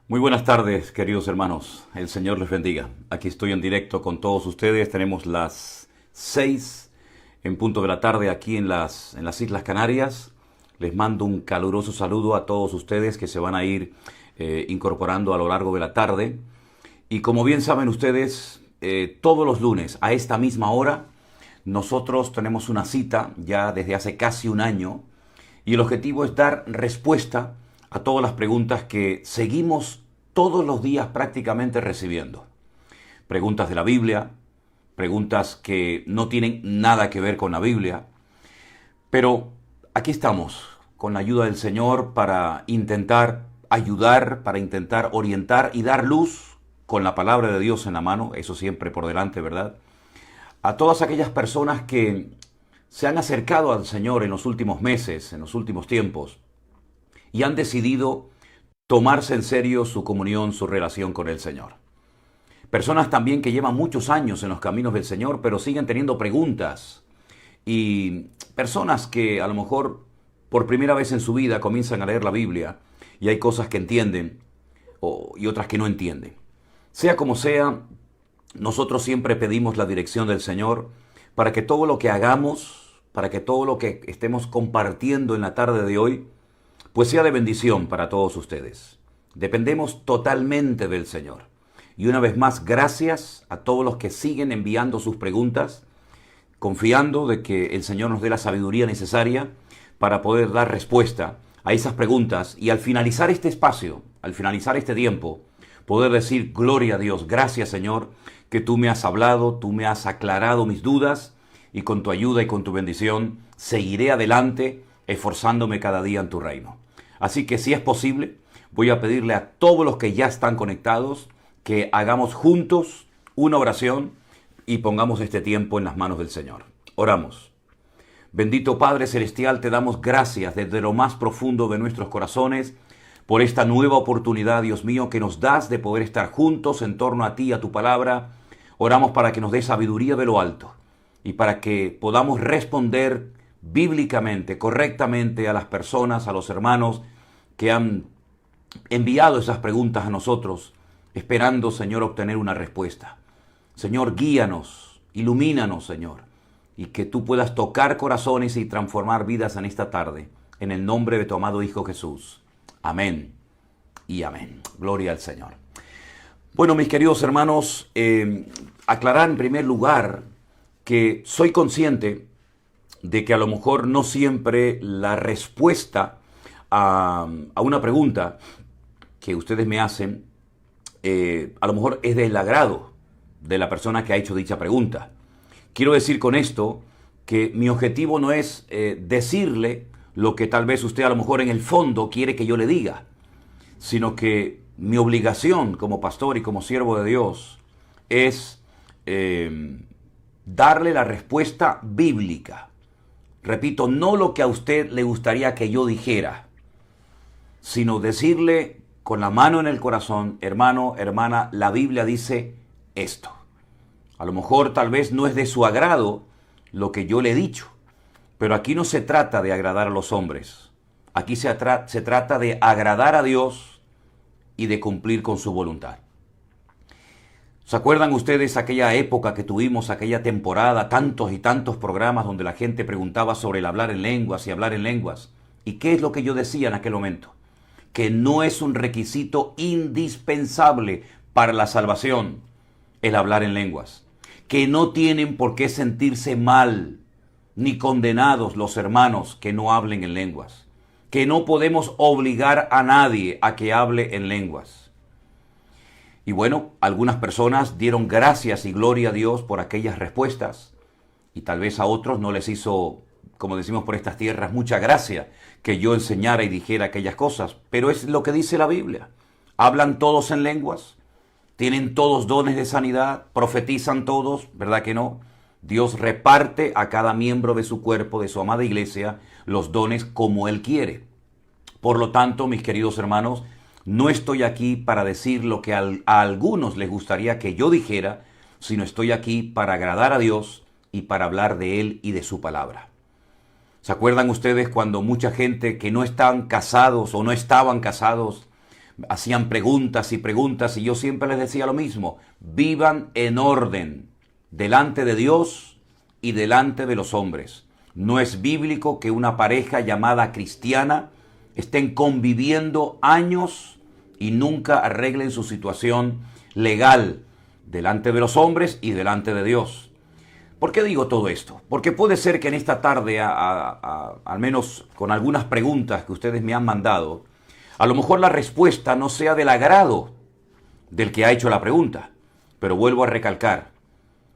Muy buenas tardes, queridos hermanos. El Señor les bendiga. Aquí estoy en directo con todos ustedes. Tenemos las 6 en punto de la tarde aquí en las Islas Canarias. Les mando un caluroso saludo a todos ustedes que se van a ir incorporando a lo largo de la tarde. Y como bien saben ustedes, todos los lunes a esta misma hora, nosotros tenemos una cita ya desde hace casi un año. Y el objetivo es dar respuesta a todas las preguntas que seguimos todos los días prácticamente recibiendo. Preguntas de la Biblia, preguntas que no tienen nada que ver con la Biblia, pero aquí estamos con la ayuda del Señor para intentar ayudar, para intentar orientar y dar luz con la palabra de Dios en la mano, eso siempre por delante, ¿verdad? A todas aquellas personas que se han acercado al Señor en los últimos meses, en los últimos tiempos, y han decidido tomarse en serio su comunión, su relación con el Señor. Personas también que llevan muchos años en los caminos del Señor, pero siguen teniendo preguntas. Y personas que a lo mejor por primera vez en su vida comienzan a leer la Biblia y hay cosas que entienden y otras que no entienden. Sea como sea, nosotros siempre pedimos la dirección del Señor para que todo lo que hagamos, para que todo lo que estemos compartiendo en la tarde de hoy, pues sea de bendición para todos ustedes. Dependemos totalmente del Señor. Y una vez más, gracias a todos los que siguen enviando sus preguntas, confiando de que el Señor nos dé la sabiduría necesaria para poder dar respuesta a esas preguntas y al finalizar este espacio, al finalizar este tiempo, poder decir, gloria a Dios, gracias Señor, que tú me has hablado, tú me has aclarado mis dudas y con tu ayuda y con tu bendición seguiré adelante esforzándome cada día en tu reino. Así que si es posible, voy a pedirle a todos los que ya están conectados que hagamos juntos una oración y pongamos este tiempo en las manos del Señor. Oramos. Bendito Padre Celestial, te damos gracias desde lo más profundo de nuestros corazones por esta nueva oportunidad, Dios mío, que nos das de poder estar juntos en torno a ti, a tu palabra. Oramos para que nos dé sabiduría de lo alto y para que podamos responder bíblicamente, correctamente a las personas, a los hermanos que han enviado esas preguntas a nosotros, esperando, Señor, obtener una respuesta. Señor, guíanos, ilumínanos, Señor, y que tú puedas tocar corazones y transformar vidas en esta tarde, en el nombre de tu amado Hijo Jesús. Amén y amén. Gloria al Señor. Bueno, mis queridos hermanos, aclarar en primer lugar que soy consciente de que a lo mejor no siempre la respuesta a una pregunta que ustedes me hacen, a lo mejor es del agrado de la persona que ha hecho dicha pregunta. Quiero decir con esto que mi objetivo no es decirle lo que tal vez usted a lo mejor en el fondo quiere que yo le diga, sino que mi obligación como pastor y como siervo de Dios es darle la respuesta bíblica. Repito, no lo que a usted le gustaría que yo dijera, sino decirle con la mano en el corazón, hermano, hermana, la Biblia dice esto. A lo mejor tal vez no es de su agrado lo que yo le he dicho, pero aquí no se trata de agradar a los hombres. Aquí se trata de agradar a Dios y de cumplir con su voluntad. ¿Se acuerdan ustedes aquella época que tuvimos, aquella temporada, tantos y tantos programas donde la gente preguntaba sobre el hablar en lenguas y hablar en lenguas? ¿Y qué es lo que yo decía en aquel momento? Que no es un requisito indispensable para la salvación el hablar en lenguas. Que no tienen por qué sentirse mal ni condenados los hermanos que no hablen en lenguas. Que no podemos obligar a nadie a que hable en lenguas. Y bueno, algunas personas dieron gracias y gloria a Dios por aquellas respuestas y tal vez a otros no les hizo, como decimos por estas tierras, mucha gracia que yo enseñara y dijera aquellas cosas. Pero es lo que dice la Biblia. Hablan todos en lenguas, tienen todos dones de sanidad, profetizan todos, ¿verdad que no? Dios reparte a cada miembro de su cuerpo, de su amada iglesia, los dones como Él quiere. Por lo tanto, mis queridos hermanos, no estoy aquí para decir lo que a algunos les gustaría que yo dijera, sino estoy aquí para agradar a Dios y para hablar de Él y de su palabra. ¿Se acuerdan ustedes cuando mucha gente que no estaban casados o no estaban casados hacían preguntas y preguntas y yo siempre les decía lo mismo: vivan en orden delante de Dios y delante de los hombres. No es bíblico que una pareja llamada cristiana estén conviviendo años y nunca arreglen su situación legal delante de los hombres y delante de Dios. ¿Por qué digo todo esto? Porque puede ser que en esta tarde, al menos con algunas preguntas que ustedes me han mandado, a lo mejor la respuesta no sea del agrado del que ha hecho la pregunta. Pero vuelvo a recalcar,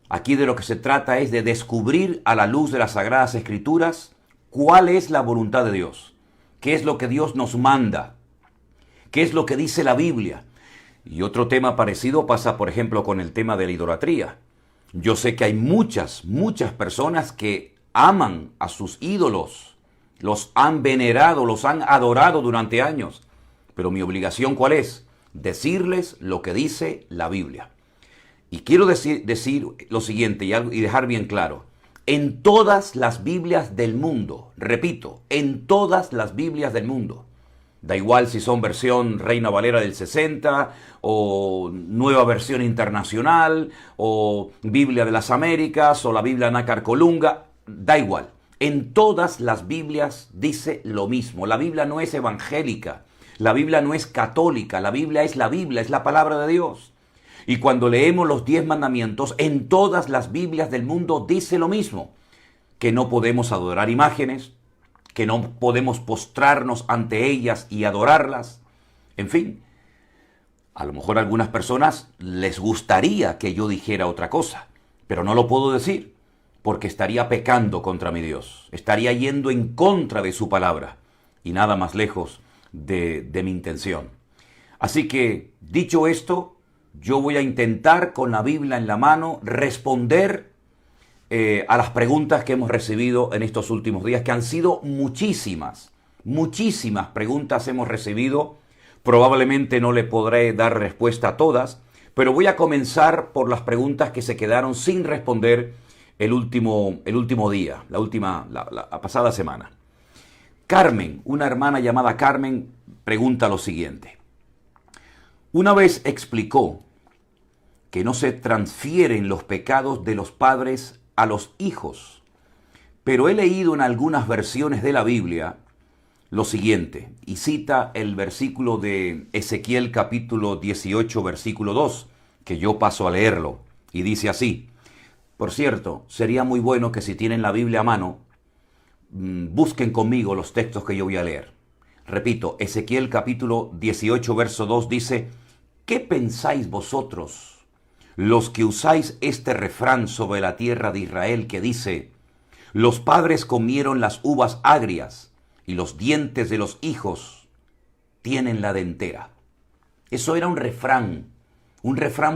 aquí de lo que se trata es de descubrir a la luz de las Sagradas Escrituras cuál es la voluntad de Dios, qué es lo que Dios nos manda, qué es lo que dice la Biblia. Y otro tema parecido pasa, por ejemplo, con el tema de la idolatría. Yo sé que hay muchas personas que aman a sus ídolos, los han venerado, los han adorado durante años. Pero mi obligación, ¿cuál es? Decirles lo que dice la Biblia. Y quiero decir lo siguiente y dejar bien claro. En todas las Biblias del mundo, repito, en todas las Biblias del mundo, da igual si son versión Reina Valera del 60 o Nueva Versión Internacional o Biblia de las Américas o la Biblia Nácar Colunga, da igual. En todas las Biblias dice lo mismo. La Biblia no es evangélica, la Biblia no es católica, la Biblia, es la palabra de Dios. Y cuando leemos los 10 mandamientos, en todas las Biblias del mundo dice lo mismo, que no podemos adorar imágenes, que no podemos postrarnos ante ellas y adorarlas. En fin, a lo mejor a algunas personas les gustaría que yo dijera otra cosa, pero no lo puedo decir, porque estaría pecando contra mi Dios, estaría yendo en contra de su palabra, y nada más lejos de mi intención. Así que, dicho esto, yo voy a intentar con la Biblia en la mano responder a las preguntas que hemos recibido en estos últimos días, que han sido muchísimas preguntas hemos recibido. Probablemente no le podré dar respuesta a todas, pero voy a comenzar por las preguntas que se quedaron sin responder el último día, la pasada semana. Carmen, una hermana llamada Carmen, pregunta lo siguiente. Una vez explicó que no se transfieren los pecados de los padres a los hijos, pero he leído en algunas versiones de la Biblia lo siguiente, y cita el versículo de Ezequiel capítulo 18, versículo 2, que yo paso a leerlo, y dice así. Por cierto, sería muy bueno que si tienen la Biblia a mano, busquen conmigo los textos que yo voy a leer. Repito, Ezequiel capítulo 18, verso 2 dice: ¿qué pensáis vosotros, los que usáis este refrán sobre la tierra de Israel, que dice: los padres comieron las uvas agrias y los dientes de los hijos tienen la dentera? Eso era un refrán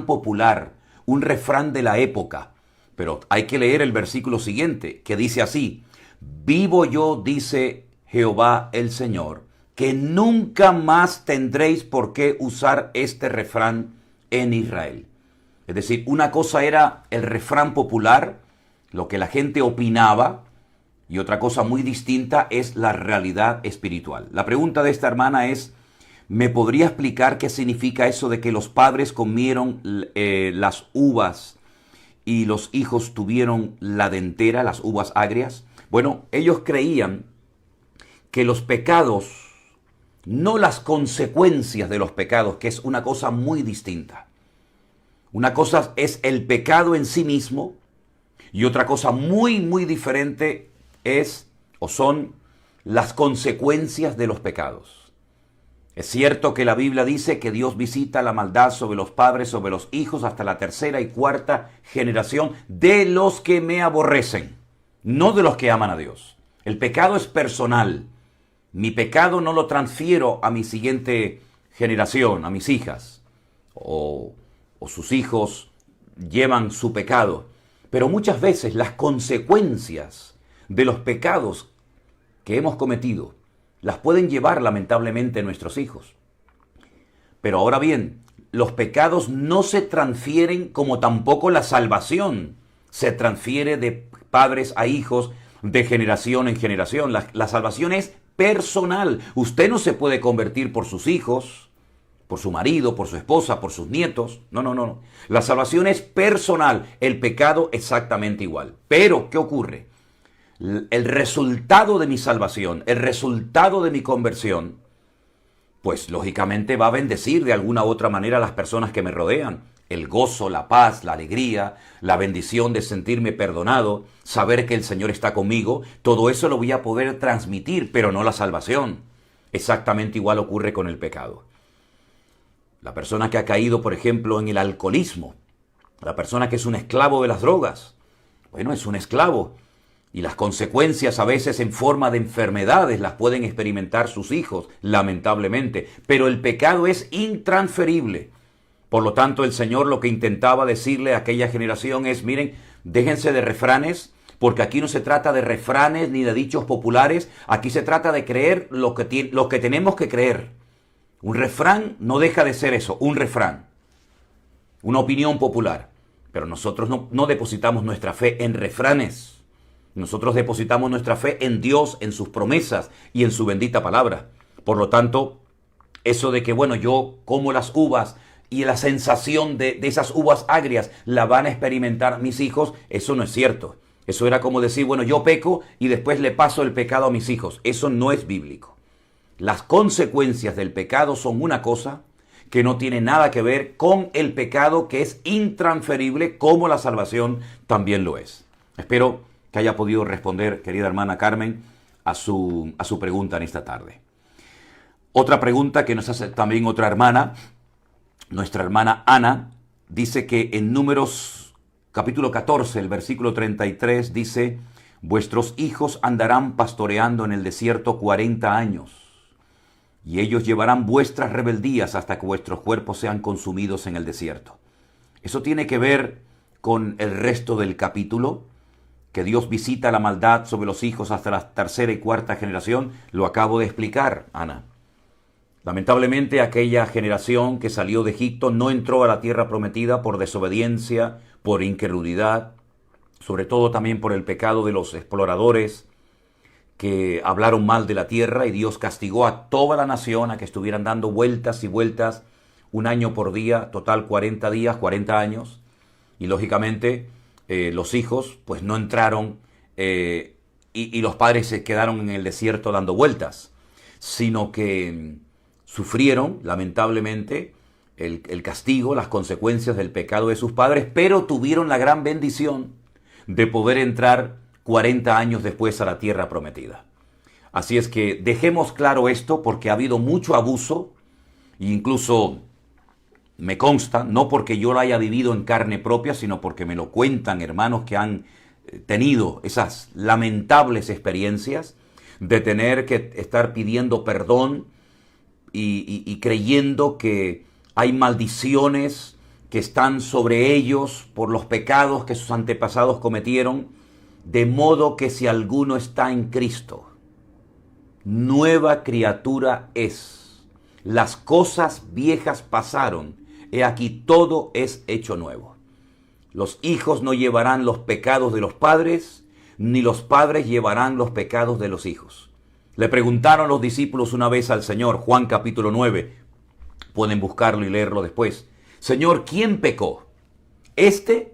popular, un refrán de la época. Pero hay que leer el versículo siguiente, que dice así: vivo yo, dice Jehová el Señor, que nunca más tendréis por qué usar este refrán en Israel. Es decir, una cosa era el refrán popular, lo que la gente opinaba, y otra cosa muy distinta es la realidad espiritual. La pregunta de esta hermana es: ¿me podría explicar qué significa eso de que los padres comieron las uvas y los hijos tuvieron la dentera, las uvas agrias? Bueno, ellos creían que los pecados, no las consecuencias de los pecados, que es una cosa muy distinta. Una cosa es el pecado en sí mismo y otra cosa muy diferente es o son las consecuencias de los pecados. Es cierto que la Biblia dice que Dios visita la maldad sobre los padres, sobre los hijos, hasta la tercera y cuarta generación de los que me aborrecen, no de los que aman a Dios. El pecado es personal. Mi pecado no lo transfiero a mi siguiente generación, a mis hijas, o sus hijos llevan su pecado. Pero muchas veces las consecuencias de los pecados que hemos cometido las pueden llevar lamentablemente nuestros hijos. Pero ahora bien, los pecados no se transfieren, como tampoco la salvación se transfiere de padres a hijos, de generación en generación. La salvación es personal. Usted no se puede convertir por sus hijos, por su marido, por su esposa, por sus nietos. No, no, no, no. La salvación es personal, el pecado exactamente igual. Pero, ¿qué ocurre? El resultado de mi salvación, el resultado de mi conversión, pues lógicamente va a bendecir de alguna u otra manera a las personas que me rodean. El gozo, la paz, la alegría, la bendición de sentirme perdonado, saber que el Señor está conmigo, todo eso lo voy a poder transmitir, pero no la salvación. Exactamente igual ocurre con el pecado. La persona que ha caído, por ejemplo, en el alcoholismo, la persona que es un esclavo de las drogas, bueno, es un esclavo. Y las consecuencias a veces en forma de enfermedades las pueden experimentar sus hijos, lamentablemente. Pero el pecado es intransferible. Por lo tanto, el Señor lo que intentaba decirle a aquella generación es, miren, déjense de refranes, porque aquí no se trata de refranes ni de dichos populares, aquí se trata de creer lo que tenemos que creer. Un refrán no deja de ser eso, un refrán, una opinión popular. Pero nosotros no depositamos nuestra fe en refranes. Nosotros depositamos nuestra fe en Dios, en sus promesas y en su bendita palabra. Por lo tanto, eso de que, bueno, yo como las uvas y la sensación de esas uvas agrias la van a experimentar mis hijos, eso no es cierto. Eso era como decir, bueno, yo peco y después le paso el pecado a mis hijos. Eso no es bíblico. Las consecuencias del pecado son una cosa que no tiene nada que ver con el pecado, que es intransferible, como la salvación también lo es. Espero que haya podido responder, querida hermana Carmen, a su pregunta en esta tarde. Otra pregunta que nos hace también otra hermana, nuestra hermana Ana, dice que en Números capítulo 14, el versículo 33, dice, vuestros hijos andarán pastoreando en el desierto 40 años, y ellos llevarán vuestras rebeldías hasta que vuestros cuerpos sean consumidos en el desierto. Eso tiene que ver con el resto del capítulo, que Dios visita la maldad sobre los hijos hasta la tercera y cuarta generación. Lo acabo de explicar, Ana. Lamentablemente, aquella generación que salió de Egipto no entró a la tierra prometida por desobediencia, por incredulidad, sobre todo también por el pecado de los exploradores que hablaron mal de la tierra, y Dios castigó a toda la nación a que estuvieran dando vueltas y vueltas un año por día, total 40 días, 40 años, y lógicamente los hijos pues no entraron y los padres se quedaron en el desierto dando vueltas, sino que sufrieron lamentablemente el castigo, las consecuencias del pecado de sus padres, pero tuvieron la gran bendición de poder entrar 40 años después a la tierra prometida. Así es que dejemos claro esto, porque ha habido mucho abuso, e incluso me consta, no porque yo lo haya vivido en carne propia, sino porque me lo cuentan hermanos que han tenido esas lamentables experiencias de tener que estar pidiendo perdón y creyendo que hay maldiciones que están sobre ellos por los pecados que sus antepasados cometieron, de modo que si alguno está en Cristo, nueva criatura es. Las cosas viejas pasaron, he aquí todo es hecho nuevo. Los hijos no llevarán los pecados de los padres, ni los padres llevarán los pecados de los hijos. Le preguntaron los discípulos una vez al Señor, Juan capítulo 9, pueden buscarlo y leerlo después. Señor, ¿quién pecó? ¿Este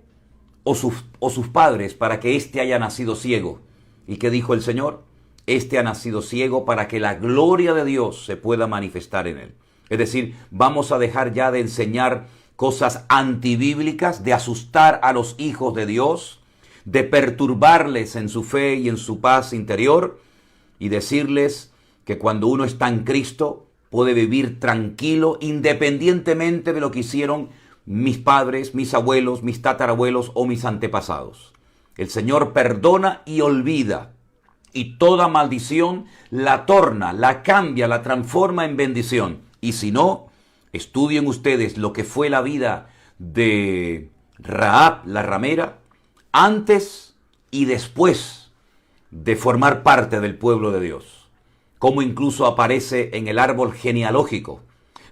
o sus padres para que éste haya nacido ciego? ¿Y qué dijo el Señor? Este ha nacido ciego para que la gloria de Dios se pueda manifestar en él. Es decir, vamos a dejar ya de enseñar cosas antibíblicas, de asustar a los hijos de Dios, de perturbarles en su fe y en su paz interior, y decirles que cuando uno está en Cristo puede vivir tranquilo independientemente de lo que hicieron mis padres, mis abuelos, mis tatarabuelos o mis antepasados. El Señor perdona y olvida, y toda maldición la torna, la cambia, la transforma en bendición. Y si no, estudien ustedes lo que fue la vida de Rahab, la ramera, antes y después de formar parte del pueblo de Dios. Cómo incluso aparece en el árbol genealógico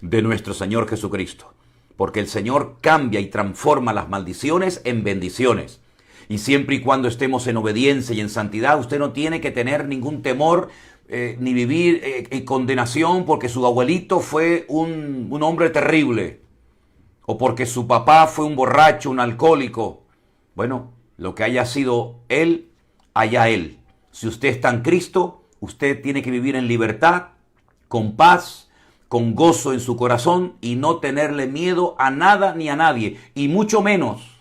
de nuestro Señor Jesucristo. Porque el Señor cambia y transforma las maldiciones en bendiciones. Y siempre y cuando estemos en obediencia y en santidad, usted no tiene que tener ningún temor ni vivir en condenación porque su abuelito fue un hombre terrible, o porque su papá fue un borracho, un alcohólico. Bueno, lo que haya sido él, allá él. Si usted está en Cristo, usted tiene que vivir en libertad, con paz, con gozo en su corazón y no tenerle miedo a nada ni a nadie, y mucho menos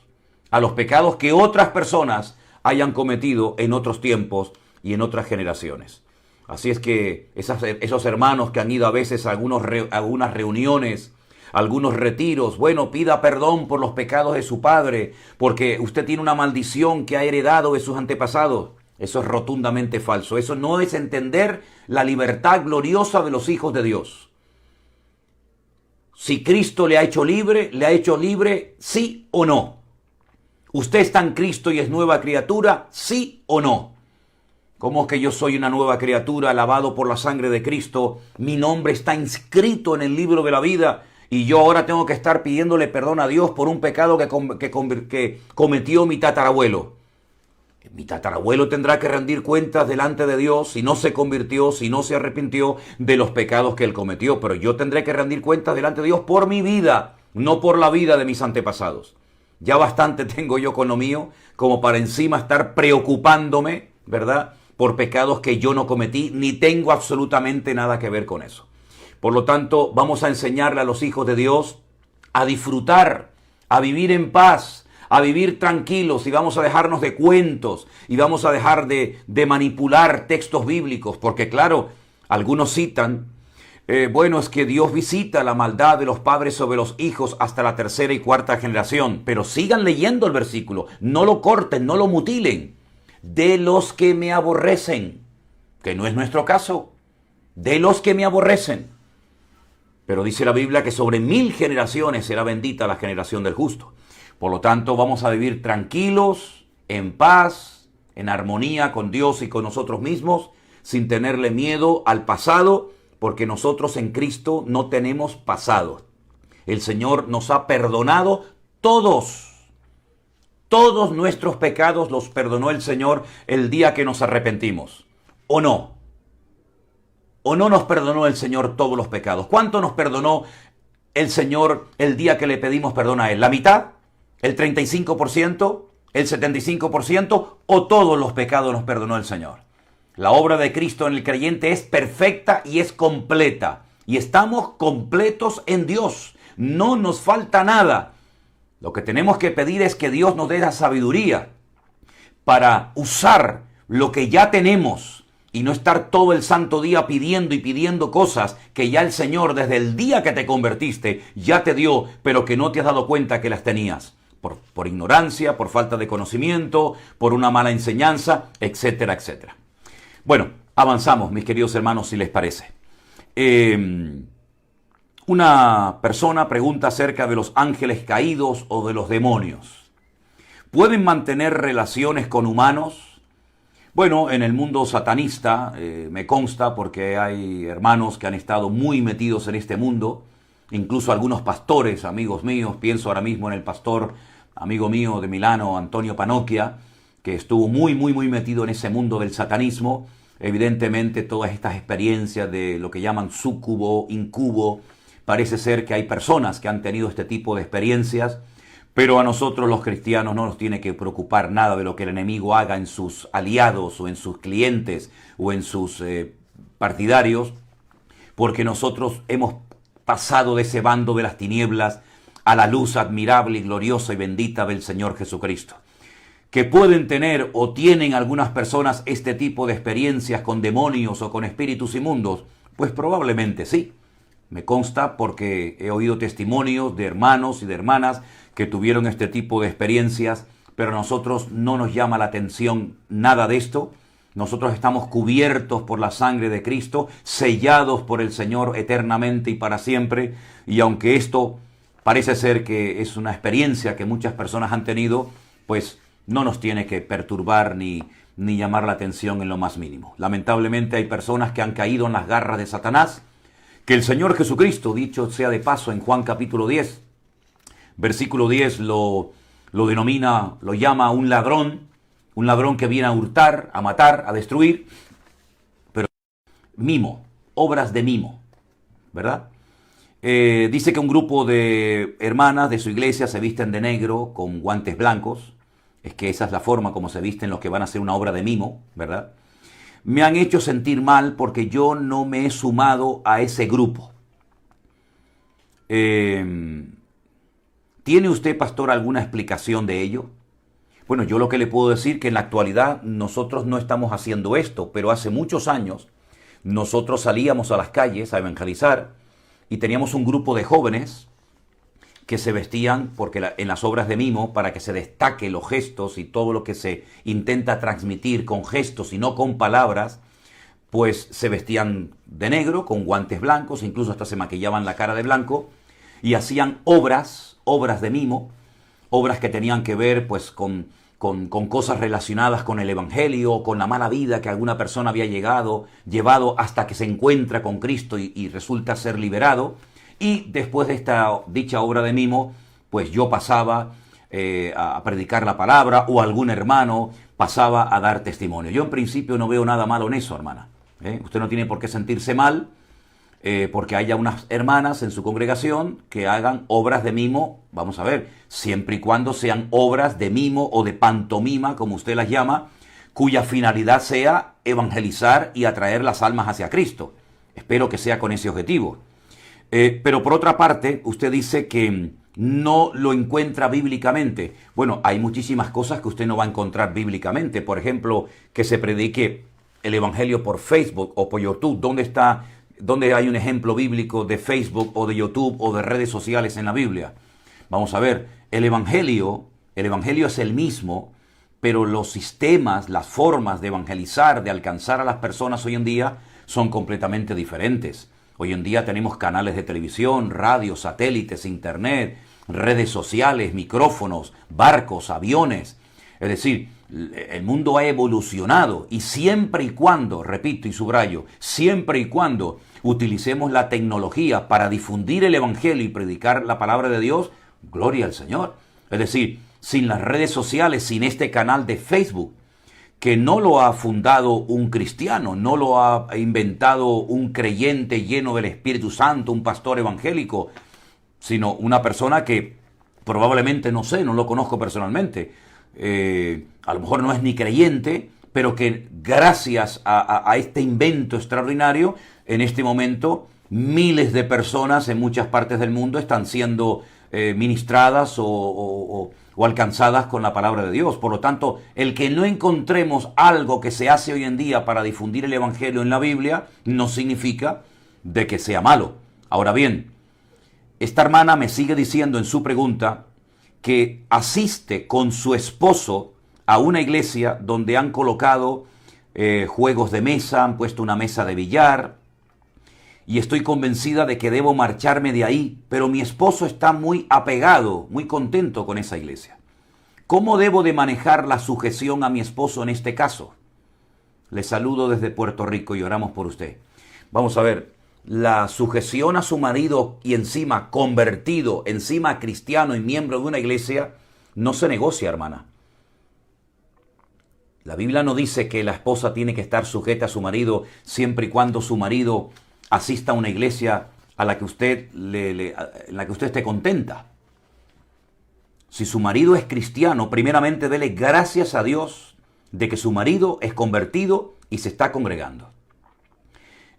a los pecados que otras personas hayan cometido en otros tiempos y en otras generaciones. Así es que esos hermanos que han ido a veces a algunas reuniones, algunos retiros, bueno, pida perdón por los pecados de su padre, porque usted tiene una maldición que ha heredado de sus antepasados. Eso es rotundamente falso. Eso no es entender la libertad gloriosa de los hijos de Dios. Si Cristo le ha hecho libre, sí o no. ¿Usted está en Cristo y es nueva criatura? ¿Sí o no? ¿Cómo es que yo soy una nueva criatura, lavado por la sangre de Cristo? Mi nombre está inscrito en el libro de la vida y yo ahora tengo que estar pidiéndole perdón a Dios por un pecado que cometió mi tatarabuelo. Mi tatarabuelo tendrá que rendir cuentas delante de Dios si no se convirtió, si no se arrepintió de los pecados que él cometió. Pero yo tendré que rendir cuentas delante de Dios por mi vida, no por la vida de mis antepasados. Ya bastante tengo yo con lo mío como para encima estar preocupándome, ¿verdad?, por pecados que yo no cometí, ni tengo absolutamente nada que ver con eso. Por lo tanto, vamos a enseñarle a los hijos de Dios a disfrutar, a vivir en paz, a vivir tranquilos, y vamos a dejarnos de cuentos y vamos a dejar de manipular textos bíblicos, porque claro, algunos citan, bueno, es que Dios visita la maldad de los padres sobre los hijos hasta la tercera y cuarta generación, pero sigan leyendo el versículo, no lo corten, no lo mutilen. De los que me aborrecen, que no es nuestro caso, de los que me aborrecen. Pero dice la Biblia que sobre 1000 generaciones será bendita la generación del justo. Por lo tanto, vamos a vivir tranquilos, en paz, en armonía con Dios y con nosotros mismos, sin tenerle miedo al pasado, porque nosotros en Cristo no tenemos pasado. El Señor nos ha perdonado todos nuestros pecados, los perdonó el Señor el día que nos arrepentimos. ¿O no? ¿O no nos perdonó el Señor todos los pecados? ¿Cuánto nos perdonó el Señor el día que le pedimos perdón a Él? ¿La mitad? ¿El 35%? ¿El 75%? ¿O todos los pecados nos perdonó el Señor? La obra de Cristo en el creyente es perfecta y es completa. Y estamos completos en Dios. No nos falta nada. Lo que tenemos que pedir es que Dios nos dé la sabiduría para usar lo que ya tenemos y no estar todo el santo día pidiendo y pidiendo cosas que ya el Señor desde el día que te convertiste ya te dio, pero que no te has dado cuenta que las tenías. Por ignorancia, por falta de conocimiento, por una mala enseñanza, etcétera, etcétera. Bueno, avanzamos, mis queridos hermanos, si les parece. Una persona pregunta acerca de los ángeles caídos o de los demonios. ¿Pueden mantener relaciones con humanos? Bueno, en el mundo satanista me consta, porque hay hermanos que han estado muy metidos en este mundo, incluso algunos pastores, amigos míos, pienso ahora mismo en el pastor, amigo mío de Milano, Antonio Panocchia, que estuvo muy metido en ese mundo del satanismo. Evidentemente todas estas experiencias de lo que llaman súcubo, incubo, parece ser que hay personas que han tenido este tipo de experiencias, pero a nosotros los cristianos no nos tiene que preocupar nada de lo que el enemigo haga en sus aliados o en sus clientes o en sus partidarios, porque nosotros hemos pasado de ese bando de las tinieblas a la luz admirable y gloriosa y bendita del Señor Jesucristo. ¿Que pueden tener o tienen algunas personas este tipo de experiencias con demonios o con espíritus inmundos? Pues probablemente sí. Me consta porque he oído testimonios de hermanos y de hermanas que tuvieron este tipo de experiencias, pero a nosotros no nos llama la atención nada de esto. Nosotros estamos cubiertos por la sangre de Cristo, sellados por el Señor eternamente y para siempre, y aunque esto parece ser que es una experiencia que muchas personas han tenido, pues no nos tiene que perturbar ni llamar la atención en lo más mínimo. Lamentablemente hay personas que han caído en las garras de Satanás, que el Señor Jesucristo, dicho sea de paso, en Juan capítulo 10, versículo 10, lo denomina, lo llama un ladrón que viene a hurtar, a matar, a destruir, pero mimo, obras de mimo, ¿verdad? Dice que un grupo de hermanas de su iglesia se visten de negro con guantes blancos. Es que esa es la forma como se visten los que van a hacer una obra de mimo, ¿verdad? Me han hecho sentir mal porque yo no me he sumado a ese grupo. ¿Tiene usted, pastor, alguna explicación de ello? Bueno, yo lo que le puedo decir que en la actualidad nosotros no estamos haciendo esto, pero hace muchos años nosotros salíamos a las calles a evangelizar y teníamos un grupo de jóvenes que se vestían en las obras de mimo, para que se destaque los gestos y todo lo que se intenta transmitir con gestos y no con palabras, pues se vestían de negro, con guantes blancos, incluso hasta se maquillaban la cara de blanco, y hacían obras de mimo, obras que tenían que ver pues con cosas relacionadas con el evangelio, con la mala vida que alguna persona había llevado hasta que se encuentra con Cristo y resulta ser liberado. Y después de dicha obra de mimo, pues yo pasaba a predicar la palabra, o algún hermano pasaba a dar testimonio. Yo en principio no veo nada malo en eso, hermana. Usted no tiene por qué sentirse mal porque haya unas hermanas en su congregación que hagan obras de mimo, vamos a ver, siempre y cuando sean obras de mimo o de pantomima, como usted las llama, cuya finalidad sea evangelizar y atraer las almas hacia Cristo. Espero que sea con ese objetivo. Pero por otra parte, usted dice que no lo encuentra bíblicamente. Bueno, hay muchísimas cosas que usted no va a encontrar bíblicamente. Por ejemplo, que se predique el evangelio por Facebook o por YouTube. ¿Dónde hay un ejemplo bíblico de Facebook o de YouTube o de redes sociales en la Biblia? Vamos a ver, el evangelio es el mismo, pero los sistemas, las formas de evangelizar, de alcanzar a las personas hoy en día son completamente diferentes. Hoy en día tenemos canales de televisión, radio, satélites, internet, redes sociales, micrófonos, barcos, aviones. Es decir, el mundo ha evolucionado y siempre y cuando, repito y subrayo, siempre y cuando utilicemos la tecnología para difundir el evangelio y predicar la palabra de Dios, gloria al Señor. Es decir, sin las redes sociales, sin este canal de Facebook, que no lo ha fundado un cristiano, no lo ha inventado un creyente lleno del Espíritu Santo, un pastor evangélico, sino una persona que probablemente, no sé, no lo conozco personalmente, a lo mejor no es ni creyente, pero que gracias a este invento extraordinario, en este momento miles de personas en muchas partes del mundo están siendo ministradas o alcanzadas con la palabra de Dios. Por lo tanto, el que no encontremos algo que se hace hoy en día para difundir el evangelio en la Biblia no significa de que sea malo. Ahora bien, esta hermana me sigue diciendo en su pregunta que asiste con su esposo a una iglesia donde han colocado juegos de mesa, han puesto una mesa de billar, y estoy convencida de que debo marcharme de ahí, pero mi esposo está muy apegado, muy contento con esa iglesia. ¿Cómo debo de manejar la sujeción a mi esposo en este caso? Le saludo desde Puerto Rico y oramos por usted. Vamos a ver, la sujeción a su marido y encima convertido, encima cristiano y miembro de una iglesia, no se negocia, hermana. La Biblia no dice que la esposa tiene que estar sujeta a su marido siempre y cuando su marido asista a una iglesia a la que usted en la que usted esté contenta. Si su marido es cristiano, primeramente dele gracias a Dios de que su marido es convertido y se está congregando.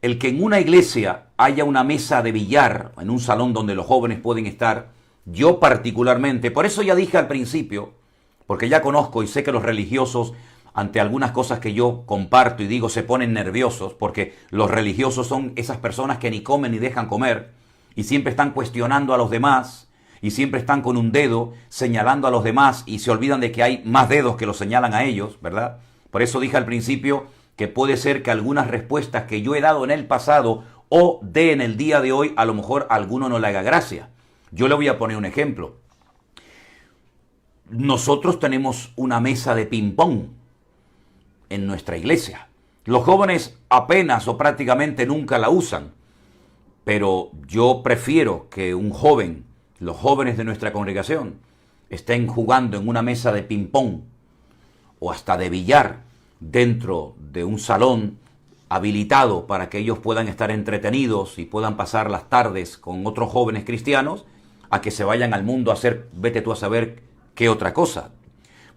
El que en una iglesia haya una mesa de billar, en un salón donde los jóvenes pueden estar, yo particularmente, por eso ya dije al principio, porque ya conozco y sé que los religiosos ante algunas cosas que yo comparto y digo se ponen nerviosos, porque los religiosos son esas personas que ni comen ni dejan comer y siempre están cuestionando a los demás y siempre están con un dedo señalando a los demás y se olvidan de que hay más dedos que los señalan a ellos, ¿verdad? Por eso dije al principio que puede ser que algunas respuestas que yo he dado en el pasado o dé en el día de hoy, a lo mejor a alguno no le haga gracia. Yo le voy a poner un ejemplo. Nosotros tenemos una mesa de ping-pong en nuestra iglesia. Los jóvenes apenas o prácticamente nunca la usan, pero yo prefiero que los jóvenes de nuestra congregación, estén jugando en una mesa de ping-pong o hasta de billar dentro de un salón habilitado para que ellos puedan estar entretenidos y puedan pasar las tardes con otros jóvenes cristianos, a que se vayan al mundo a hacer, vete tú a saber qué otra cosa.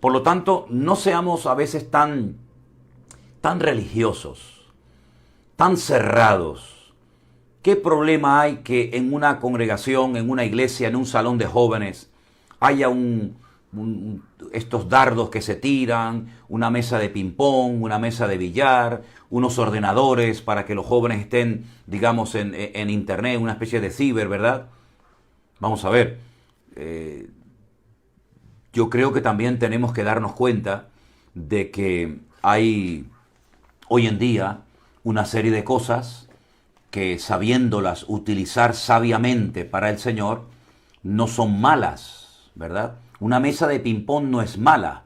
Por lo tanto, no seamos a veces tan religiosos, tan cerrados. ¿Qué problema hay que en una congregación, en una iglesia, en un salón de jóvenes, haya estos dardos que se tiran, una mesa de ping-pong, una mesa de billar, unos ordenadores para que los jóvenes estén, digamos, en internet, una especie de ciber, ¿verdad? Vamos a ver, yo creo que también tenemos que darnos cuenta de que hay hoy en día una serie de cosas que, sabiéndolas utilizar sabiamente para el Señor, no son malas, ¿verdad? Una mesa de ping-pong no es mala,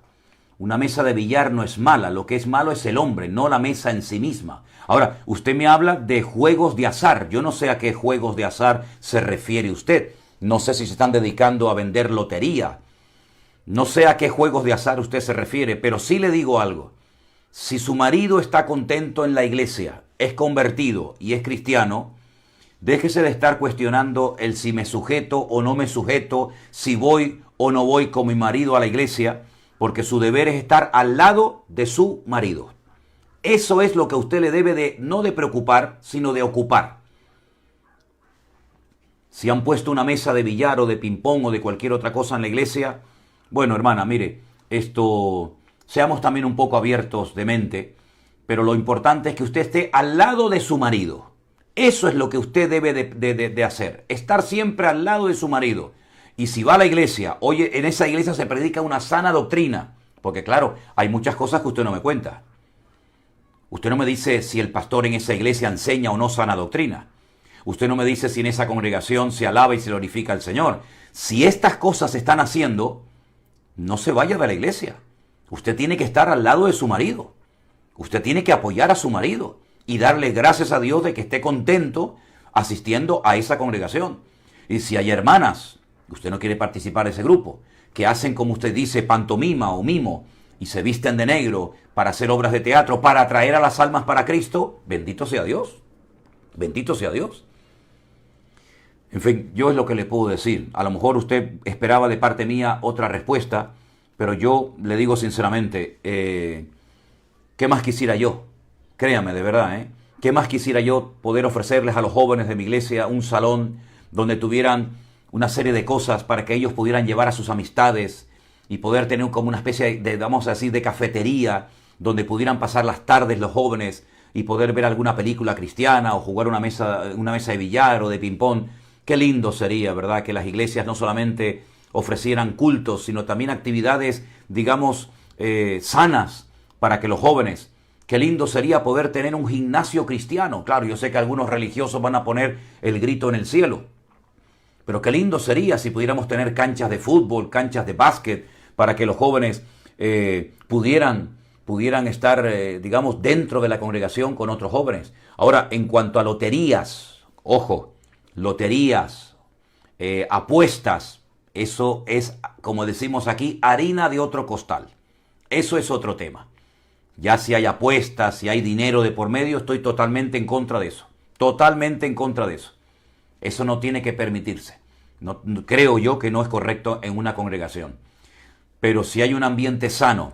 una mesa de billar no es mala, lo que es malo es el hombre, no la mesa en sí misma. Ahora, usted me habla de juegos de azar, yo no sé a qué juegos de azar se refiere usted, no sé si se están dedicando a vender lotería, no sé a qué juegos de azar usted se refiere, pero sí le digo algo. Si su marido está contento en la iglesia, es convertido y es cristiano, déjese de estar cuestionando el si me sujeto o no me sujeto, si voy o no voy con mi marido a la iglesia, porque su deber es estar al lado de su marido. Eso es lo que a usted le debe de, no de preocupar, sino de ocupar. Si han puesto una mesa de billar o de ping-pong o de cualquier otra cosa en la iglesia, bueno, hermana, mire, seamos también un poco abiertos de mente, pero lo importante es que usted esté al lado de su marido. Eso es lo que usted debe de hacer, estar siempre al lado de su marido. Y si va a la iglesia, oye, en esa iglesia se predica una sana doctrina, porque claro, hay muchas cosas que usted no me cuenta. Usted no me dice si el pastor en esa iglesia enseña o no sana doctrina. Usted no me dice si en esa congregación se alaba y se glorifica al Señor. Si estas cosas se están haciendo, no se vaya de la iglesia. Usted tiene que estar al lado de su marido. Usted tiene que apoyar a su marido y darle gracias a Dios de que esté contento asistiendo a esa congregación. Y si hay hermanas, usted no quiere participar de ese grupo, que hacen, como usted dice, pantomima o mimo, y se visten de negro para hacer obras de teatro, para atraer a las almas para Cristo, bendito sea Dios. Bendito sea Dios. En fin, yo es lo que le puedo decir. A lo mejor usted esperaba de parte mía otra respuesta, pero yo le digo sinceramente, ¿qué más quisiera yo? Créame, de verdad, ¿qué más quisiera yo poder ofrecerles a los jóvenes de mi iglesia un salón donde tuvieran una serie de cosas para que ellos pudieran llevar a sus amistades y poder tener como una especie de, vamos a decir, de cafetería donde pudieran pasar las tardes los jóvenes y poder ver alguna película cristiana o jugar una mesa de billar o de ping-pong? Qué lindo sería, ¿verdad?, que las iglesias no solamente ofrecieran cultos, sino también actividades, digamos, sanas para que los jóvenes. Qué lindo sería poder tener un gimnasio cristiano. Claro, yo sé que algunos religiosos van a poner el grito en el cielo, pero qué lindo sería si pudiéramos tener canchas de fútbol, canchas de básquet, para que los jóvenes pudieran estar, digamos, dentro de la congregación con otros jóvenes. Ahora, en cuanto a loterías, ojo, loterías, apuestas, eso es, como decimos aquí, harina de otro costal. Eso es otro tema. Ya si hay apuestas, si hay dinero de por medio, estoy totalmente en contra de eso. Totalmente en contra de eso. Eso no tiene que permitirse. No, creo yo que no es correcto en una congregación. Pero si hay un ambiente sano,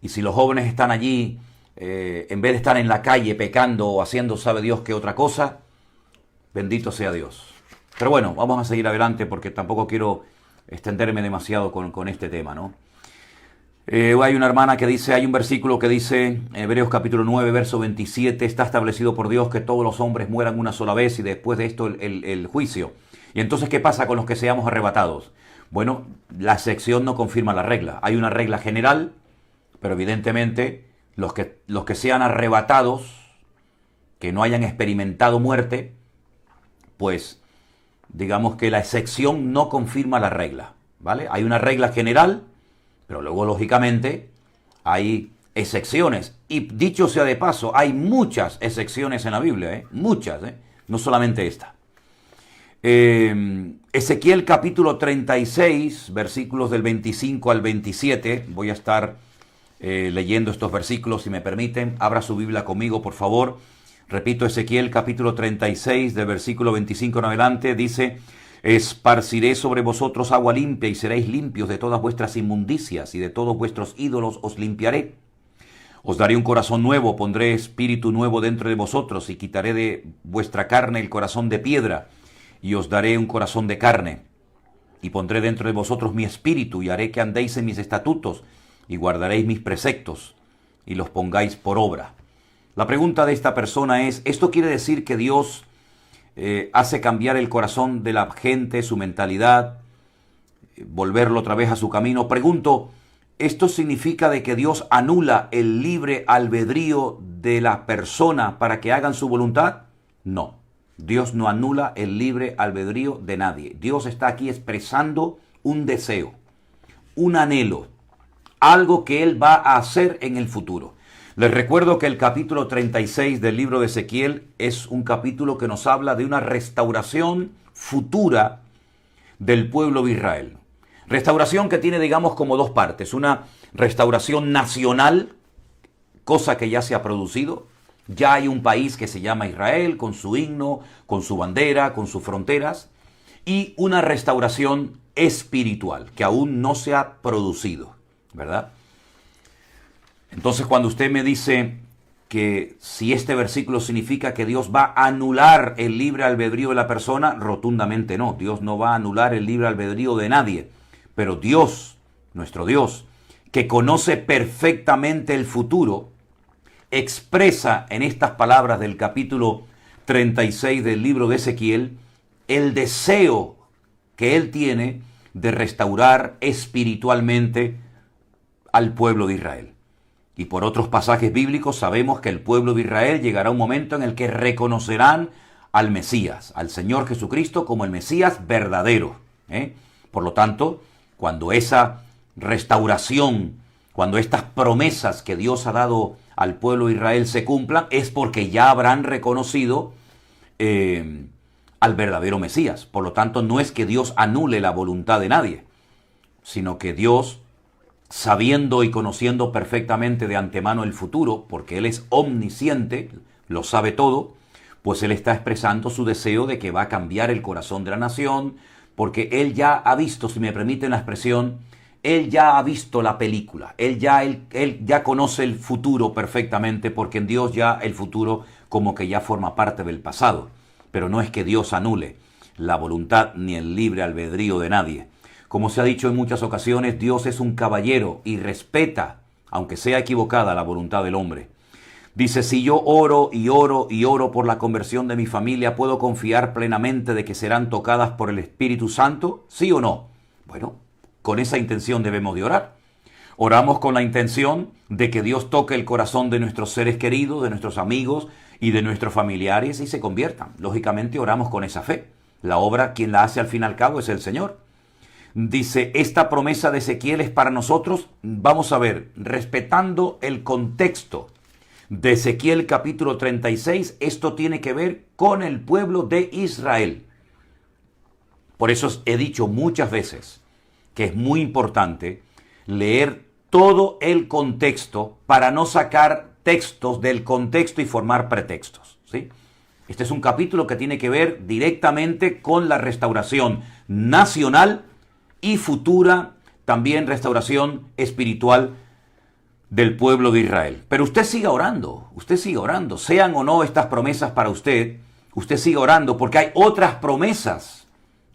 y si los jóvenes están allí, en vez de estar en la calle pecando o haciendo sabe Dios qué otra cosa, bendito sea Dios. Pero bueno, vamos a seguir adelante porque tampoco quiero extenderme demasiado con este tema, ¿no? Hay una hermana que dice, hay un versículo que dice, Hebreos capítulo 9, verso 27, está establecido por Dios que todos los hombres mueran una sola vez y después de esto el juicio. Y entonces, ¿qué pasa con los que seamos arrebatados? Bueno, la excepción no confirma la regla. Hay una regla general, pero evidentemente los que sean arrebatados, que no hayan experimentado muerte, pues digamos que la excepción no confirma la regla, ¿vale? Hay una regla general, pero luego lógicamente hay excepciones. Y dicho sea de paso, hay muchas excepciones en la Biblia, muchas, no solamente esta. Ezequiel capítulo 36, versículos del 25 al 27, voy a estar leyendo estos versículos, si me permiten. Abra su Biblia conmigo, por favor. Repito, Ezequiel capítulo 36, del versículo 25 en adelante, dice: esparciré sobre vosotros agua limpia y seréis limpios de todas vuestras inmundicias y de todos vuestros ídolos os limpiaré. Os daré un corazón nuevo, pondré espíritu nuevo dentro de vosotros y quitaré de vuestra carne el corazón de piedra y os daré un corazón de carne. Y pondré dentro de vosotros mi espíritu y haré que andéis en mis estatutos y guardaréis mis preceptos y los pongáis por obra. La pregunta de esta persona es, ¿esto quiere decir que Dios hace cambiar el corazón de la gente, su mentalidad, volverlo otra vez a su camino? Pregunto, ¿esto significa de que Dios anula el libre albedrío de la persona para que hagan su voluntad? No, Dios no anula el libre albedrío de nadie. Dios está aquí expresando un deseo, un anhelo, algo que Él va a hacer en el futuro. Les recuerdo que el capítulo 36 del libro de Ezequiel es un capítulo que nos habla de una restauración futura del pueblo de Israel. Restauración que tiene, digamos, como dos partes. Una restauración nacional, cosa que ya se ha producido. Ya hay un país que se llama Israel, con su himno, con su bandera, con sus fronteras. Y una restauración espiritual, que aún no se ha producido, ¿verdad? Entonces, cuando usted me dice que si este versículo significa que Dios va a anular el libre albedrío de la persona, rotundamente no. Dios no va a anular el libre albedrío de nadie. Pero Dios, nuestro Dios, que conoce perfectamente el futuro, expresa en estas palabras del capítulo 36 del libro de Ezequiel el deseo que Él tiene de restaurar espiritualmente al pueblo de Israel. Y por otros pasajes bíblicos sabemos que el pueblo de Israel llegará un momento en el que reconocerán al Mesías, al Señor Jesucristo como el Mesías verdadero. Por lo tanto, cuando esa restauración, cuando estas promesas que Dios ha dado al pueblo de Israel se cumplan, es porque ya habrán reconocido al verdadero Mesías. Por lo tanto, no es que Dios anule la voluntad de nadie, sino que Dios, sabiendo y conociendo perfectamente de antemano el futuro, porque Él es omnisciente, lo sabe todo, pues Él está expresando su deseo de que va a cambiar el corazón de la nación, porque Él ya ha visto, si me permiten la expresión, Él ya ha visto la película, Él ya conoce el futuro perfectamente, porque en Dios ya el futuro como que ya forma parte del pasado. Pero no es que Dios anule la voluntad ni el libre albedrío de nadie. Como se ha dicho en muchas ocasiones, Dios es un caballero y respeta, aunque sea equivocada, la voluntad del hombre. Dice, si yo oro y oro y oro por la conversión de mi familia, ¿puedo confiar plenamente de que serán tocadas por el Espíritu Santo? ¿Sí o no? Bueno, con esa intención debemos de orar. Oramos con la intención de que Dios toque el corazón de nuestros seres queridos, de nuestros amigos y de nuestros familiares y se conviertan. Lógicamente oramos con esa fe. La obra, quien la hace al fin y al cabo, es el Señor. Dice, esta promesa de Ezequiel es para nosotros, vamos a ver, respetando el contexto de Ezequiel capítulo 36, esto tiene que ver con el pueblo de Israel. Por eso he dicho muchas veces que es muy importante leer todo el contexto para no sacar textos del contexto y formar pretextos, ¿sí? Este es un capítulo que tiene que ver directamente con la restauración nacional y futura, también restauración espiritual del pueblo de Israel. Pero usted siga orando, sean o no estas promesas para usted siga orando, porque hay otras promesas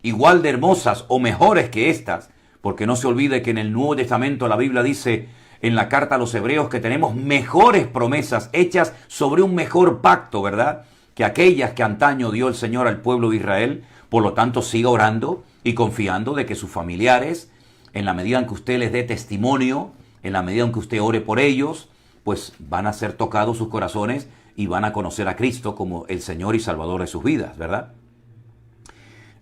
igual de hermosas o mejores que estas, porque no se olvide que en el Nuevo Testamento la Biblia dice en la carta a los Hebreos que tenemos mejores promesas hechas sobre un mejor pacto, ¿verdad?, que aquellas que antaño dio el Señor al pueblo de Israel. Por lo tanto, siga orando y confiando de que sus familiares, en la medida en que usted les dé testimonio, en la medida en que usted ore por ellos, pues van a ser tocados sus corazones y van a conocer a Cristo como el Señor y Salvador de sus vidas, ¿verdad?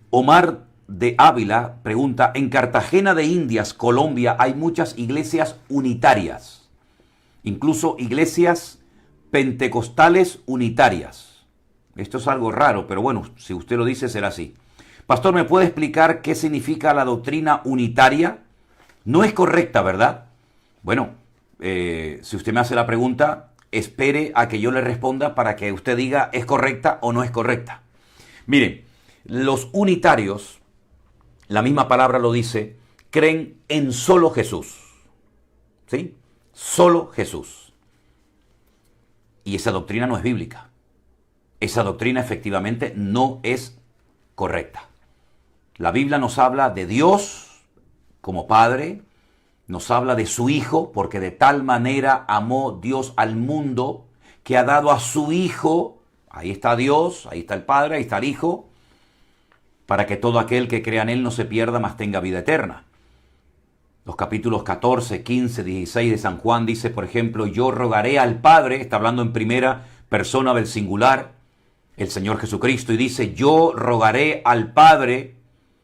Omar de Ávila pregunta, en Cartagena de Indias, Colombia, hay muchas iglesias unitarias, incluso iglesias pentecostales unitarias. Esto es algo raro, pero bueno, si usted lo dice será así. Pastor, ¿me puede explicar qué significa la doctrina unitaria? No es correcta, ¿verdad? Bueno, si usted me hace la pregunta, espere a que yo le responda para que usted diga es correcta o no es correcta. Miren, los unitarios, la misma palabra lo dice, creen en solo Jesús. ¿Sí? Solo Jesús. Y esa doctrina no es bíblica. Esa doctrina efectivamente no es correcta. La Biblia nos habla de Dios como Padre, nos habla de su Hijo, porque de tal manera amó Dios al mundo que ha dado a su Hijo, ahí está Dios, ahí está el Padre, ahí está el Hijo, para que todo aquel que crea en Él no se pierda, mas tenga vida eterna. Los capítulos 14, 15, 16 de San Juan dice, por ejemplo, yo rogaré al Padre, está hablando en primera persona del singular, el Señor Jesucristo, y dice, yo rogaré al Padre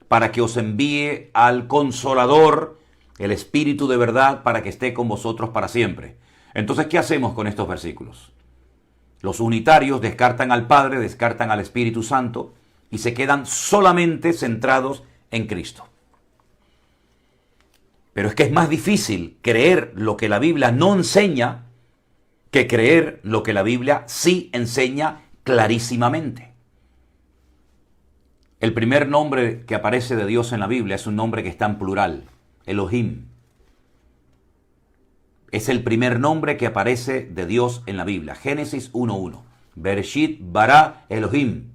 para que os envíe al Consolador, el Espíritu de verdad, para que esté con vosotros para siempre. Entonces, ¿qué hacemos con estos versículos? Los unitarios descartan al Padre, descartan al Espíritu Santo y se quedan solamente centrados en Cristo. Pero es que es más difícil creer lo que la Biblia no enseña que creer lo que la Biblia sí enseña clarísimamente. El primer nombre que aparece de Dios en la Biblia es un nombre que está en plural, Elohim. Es el primer nombre que aparece de Dios en la Biblia, Génesis 1.1. Bereshit bara Elohim.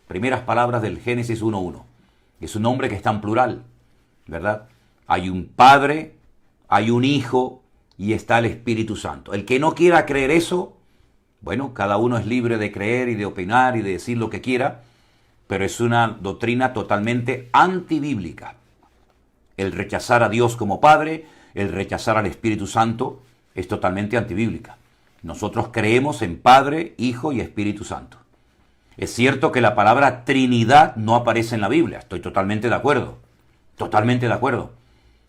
Primeras palabras del Génesis 1.1. Es un nombre que está en plural, ¿verdad? Hay un Padre, hay un Hijo y está el Espíritu Santo. El que no quiera creer eso, bueno, cada uno es libre de creer y de opinar y de decir lo que quiera, pero es una doctrina totalmente antibíblica. El rechazar a Dios como Padre, el rechazar al Espíritu Santo, es totalmente antibíblica. Nosotros creemos en Padre, Hijo y Espíritu Santo. Es cierto que la palabra Trinidad no aparece en la Biblia, estoy totalmente de acuerdo, totalmente de acuerdo.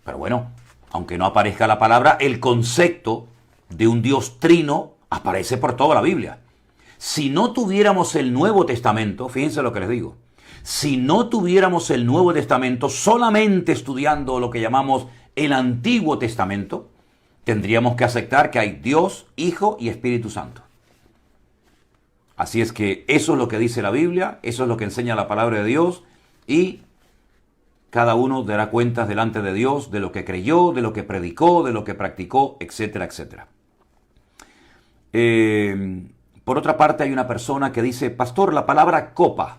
Pero bueno, aunque no aparezca la palabra, el concepto de un Dios trino aparece por toda la Biblia. Si no tuviéramos el Nuevo Testamento, fíjense lo que les digo, si no tuviéramos el Nuevo Testamento solamente estudiando lo que llamamos el Antiguo Testamento, tendríamos que aceptar que hay Dios, Hijo y Espíritu Santo. Así es que eso es lo que dice la Biblia, eso es lo que enseña la palabra de Dios y cada uno dará cuentas delante de Dios de lo que creyó, de lo que predicó, de lo que practicó, etcétera, etcétera. Por otra parte, hay una persona que dice, pastor, la palabra copa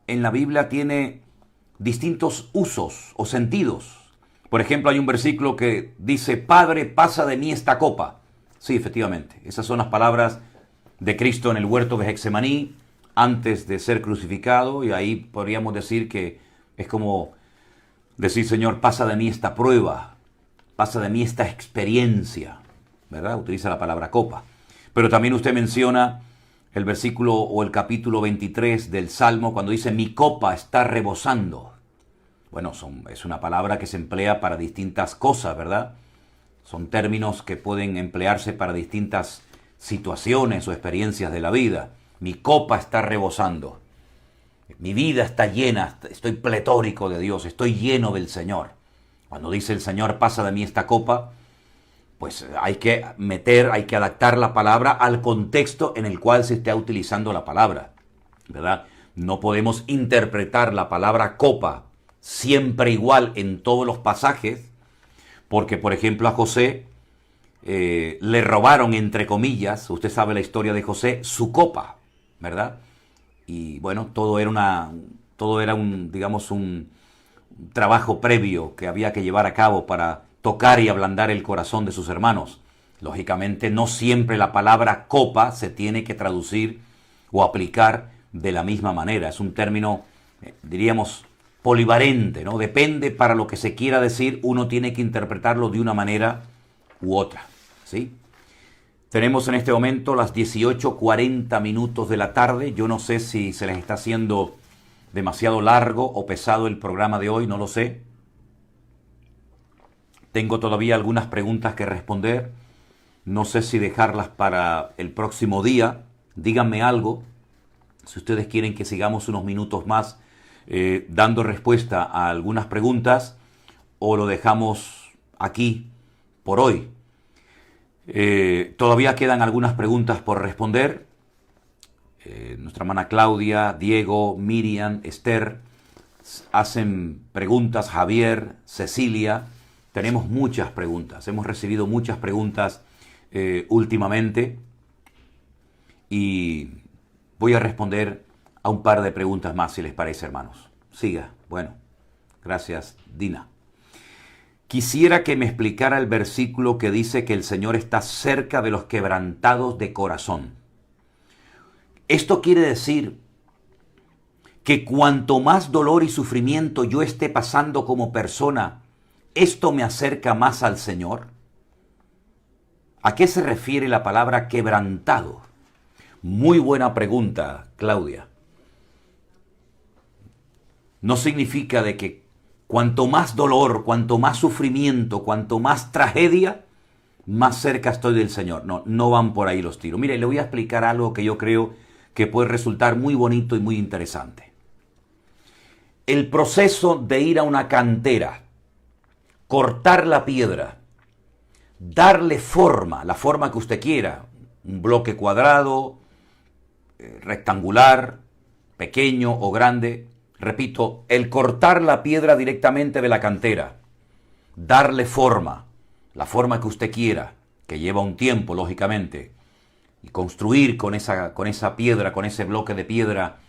en la Biblia tiene distintos usos o sentidos. Por ejemplo, hay un versículo que dice, Padre, pasa de mí esta copa. Sí, efectivamente, esas son las palabras de Cristo en el huerto de Getsemaní, antes de ser crucificado, y ahí podríamos decir que es como decir, Señor, pasa de mí esta prueba, pasa de mí esta experiencia, ¿verdad? Utiliza la palabra copa. Pero también usted menciona el versículo o el capítulo 23 del Salmo cuando dice, mi copa está rebosando. Bueno, es una palabra que se emplea para distintas cosas, ¿verdad? Son términos que pueden emplearse para distintas situaciones o experiencias de la vida. Mi copa está rebosando. Mi vida está llena, estoy pletórico de Dios, estoy lleno del Señor. Cuando dice el Señor, pasa de mí esta copa, pues hay que adaptar la palabra al contexto en el cual se está utilizando la palabra, ¿verdad? No podemos interpretar la palabra copa siempre igual en todos los pasajes, porque, por ejemplo, a José le robaron, entre comillas, usted sabe la historia de José, su copa, ¿verdad? Y bueno, todo era un trabajo previo que había que llevar a cabo para tocar y ablandar el corazón de sus hermanos. Lógicamente, no siempre la palabra copa se tiene que traducir o aplicar de la misma manera. Es un término, diríamos, polivalente, ¿no? Depende para lo que se quiera decir, uno tiene que interpretarlo de una manera u otra, ¿sí? Tenemos en este momento las 18:40 minutos de la tarde. Yo no sé si se les está haciendo demasiado largo o pesado el programa de hoy, no lo sé. Tengo todavía algunas preguntas que responder. No sé si dejarlas para el próximo día. Díganme algo, si ustedes quieren que sigamos unos minutos más dando respuesta a algunas preguntas, o lo dejamos aquí por hoy. Todavía quedan algunas preguntas por responder. Nuestra hermana Claudia, Diego, Miriam, Esther hacen preguntas, Javier, Cecilia. Tenemos muchas preguntas, hemos recibido muchas preguntas últimamente y voy a responder a un par de preguntas más, si les parece, hermanos. Siga. Bueno, gracias, Dina. Quisiera que me explicara el versículo que dice que el Señor está cerca de los quebrantados de corazón. Esto quiere decir que cuanto más dolor y sufrimiento yo esté pasando como persona, ¿esto me acerca más al Señor? ¿A qué se refiere la palabra quebrantado? Muy buena pregunta, Claudia. No significa de que cuanto más dolor, cuanto más sufrimiento, cuanto más tragedia, más cerca estoy del Señor. No, no van por ahí los tiros. Mire, le voy a explicar algo que yo creo que puede resultar muy bonito y muy interesante. El proceso de ir a una cantera, cortar la piedra, darle forma, la forma que usted quiera, un bloque cuadrado, rectangular, pequeño o grande. Repito, el cortar la piedra directamente de la cantera, darle forma, la forma que usted quiera, que lleva un tiempo, lógicamente, y construir con esa piedra, con ese bloque de piedra,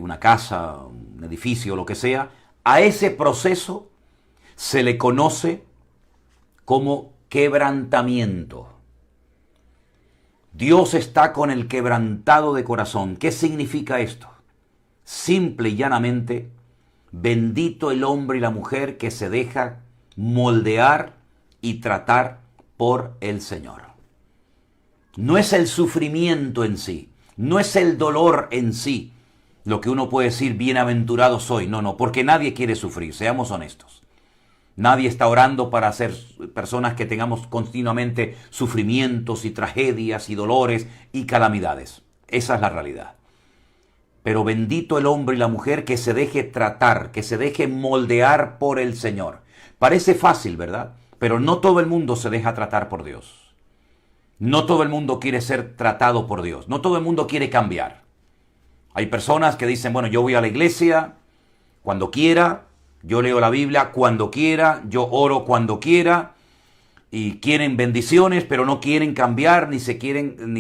una casa, un edificio, lo que sea, a ese proceso se le conoce como quebrantamiento. Dios está con el quebrantado de corazón. ¿Qué significa esto? Simple y llanamente, bendito el hombre y la mujer que se deja moldear y tratar por el Señor. No es el sufrimiento en sí, no es el dolor en sí, lo que uno puede decir, bienaventurado soy. No, porque nadie quiere sufrir, seamos honestos. Nadie está orando para ser personas que tengamos continuamente sufrimientos y tragedias y dolores y calamidades. Esa es la realidad. Pero bendito el hombre y la mujer que se deje tratar, que se deje moldear por el Señor. Parece fácil, ¿verdad? Pero no todo el mundo se deja tratar por Dios. No todo el mundo quiere ser tratado por Dios. No todo el mundo quiere cambiar. Hay personas que dicen, bueno, yo voy a la iglesia cuando quiera, yo leo la Biblia cuando quiera, yo oro cuando quiera, y quieren bendiciones, pero no quieren cambiar, ni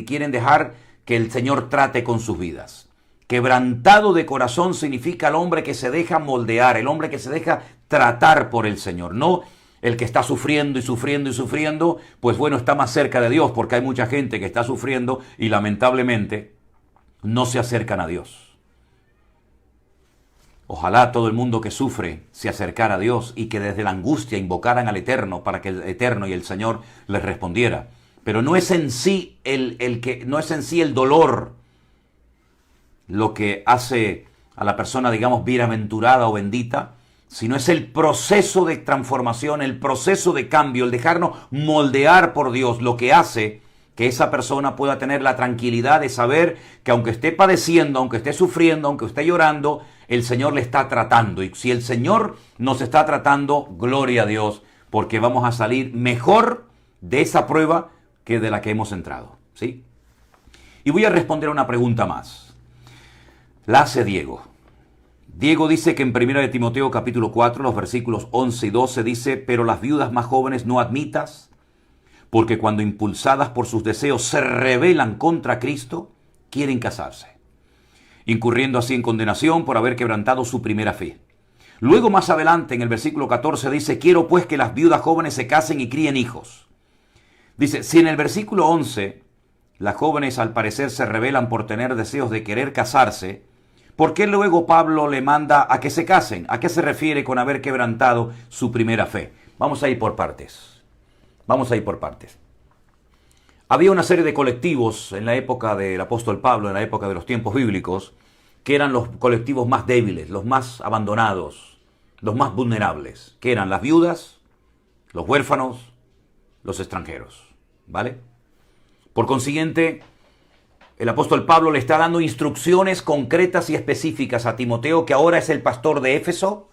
quieren dejar que el Señor trate con sus vidas. Quebrantado de corazón significa el hombre que se deja moldear, el hombre que se deja tratar por el Señor. No el que está sufriendo y sufriendo y sufriendo, pues bueno, está más cerca de Dios, porque hay mucha gente que está sufriendo y lamentablemente no se acercan a Dios. Ojalá todo el mundo que sufre se acercara a Dios y que desde la angustia invocaran al Eterno para que el Eterno y el Señor les respondiera. Pero no es en sí no es en sí el dolor lo que hace a la persona, digamos, bienaventurada o bendita, sino es el proceso de transformación, el proceso de cambio, el dejarnos moldear por Dios, lo que hace que esa persona pueda tener la tranquilidad de saber que aunque esté padeciendo, aunque esté sufriendo, aunque esté llorando, el Señor le está tratando. Y si el Señor nos está tratando, gloria a Dios, porque vamos a salir mejor de esa prueba que de la que hemos entrado, ¿sí? Y voy a responder a una pregunta más. La hace Diego. Diego dice que en 1 de Timoteo capítulo 4, los versículos 11 y 12 dice, pero las viudas más jóvenes no admitas, porque cuando impulsadas por sus deseos se rebelan contra Cristo, quieren casarse, incurriendo así en condenación por haber quebrantado su primera fe. Luego más adelante en el versículo 14 dice, quiero pues que las viudas jóvenes se casen y críen hijos. Dice, si en el versículo 11 las jóvenes al parecer se rebelan por tener deseos de querer casarse, ¿por qué luego Pablo le manda a que se casen? ¿A qué se refiere con haber quebrantado su primera fe? Vamos a ir por partes. Había una serie de colectivos en la época del apóstol Pablo, en la época de los tiempos bíblicos, que eran los colectivos más débiles, los más abandonados, los más vulnerables, que eran las viudas, los huérfanos, los extranjeros, ¿vale? Por consiguiente, el apóstol Pablo le está dando instrucciones concretas y específicas a Timoteo, que ahora es el pastor de Éfeso,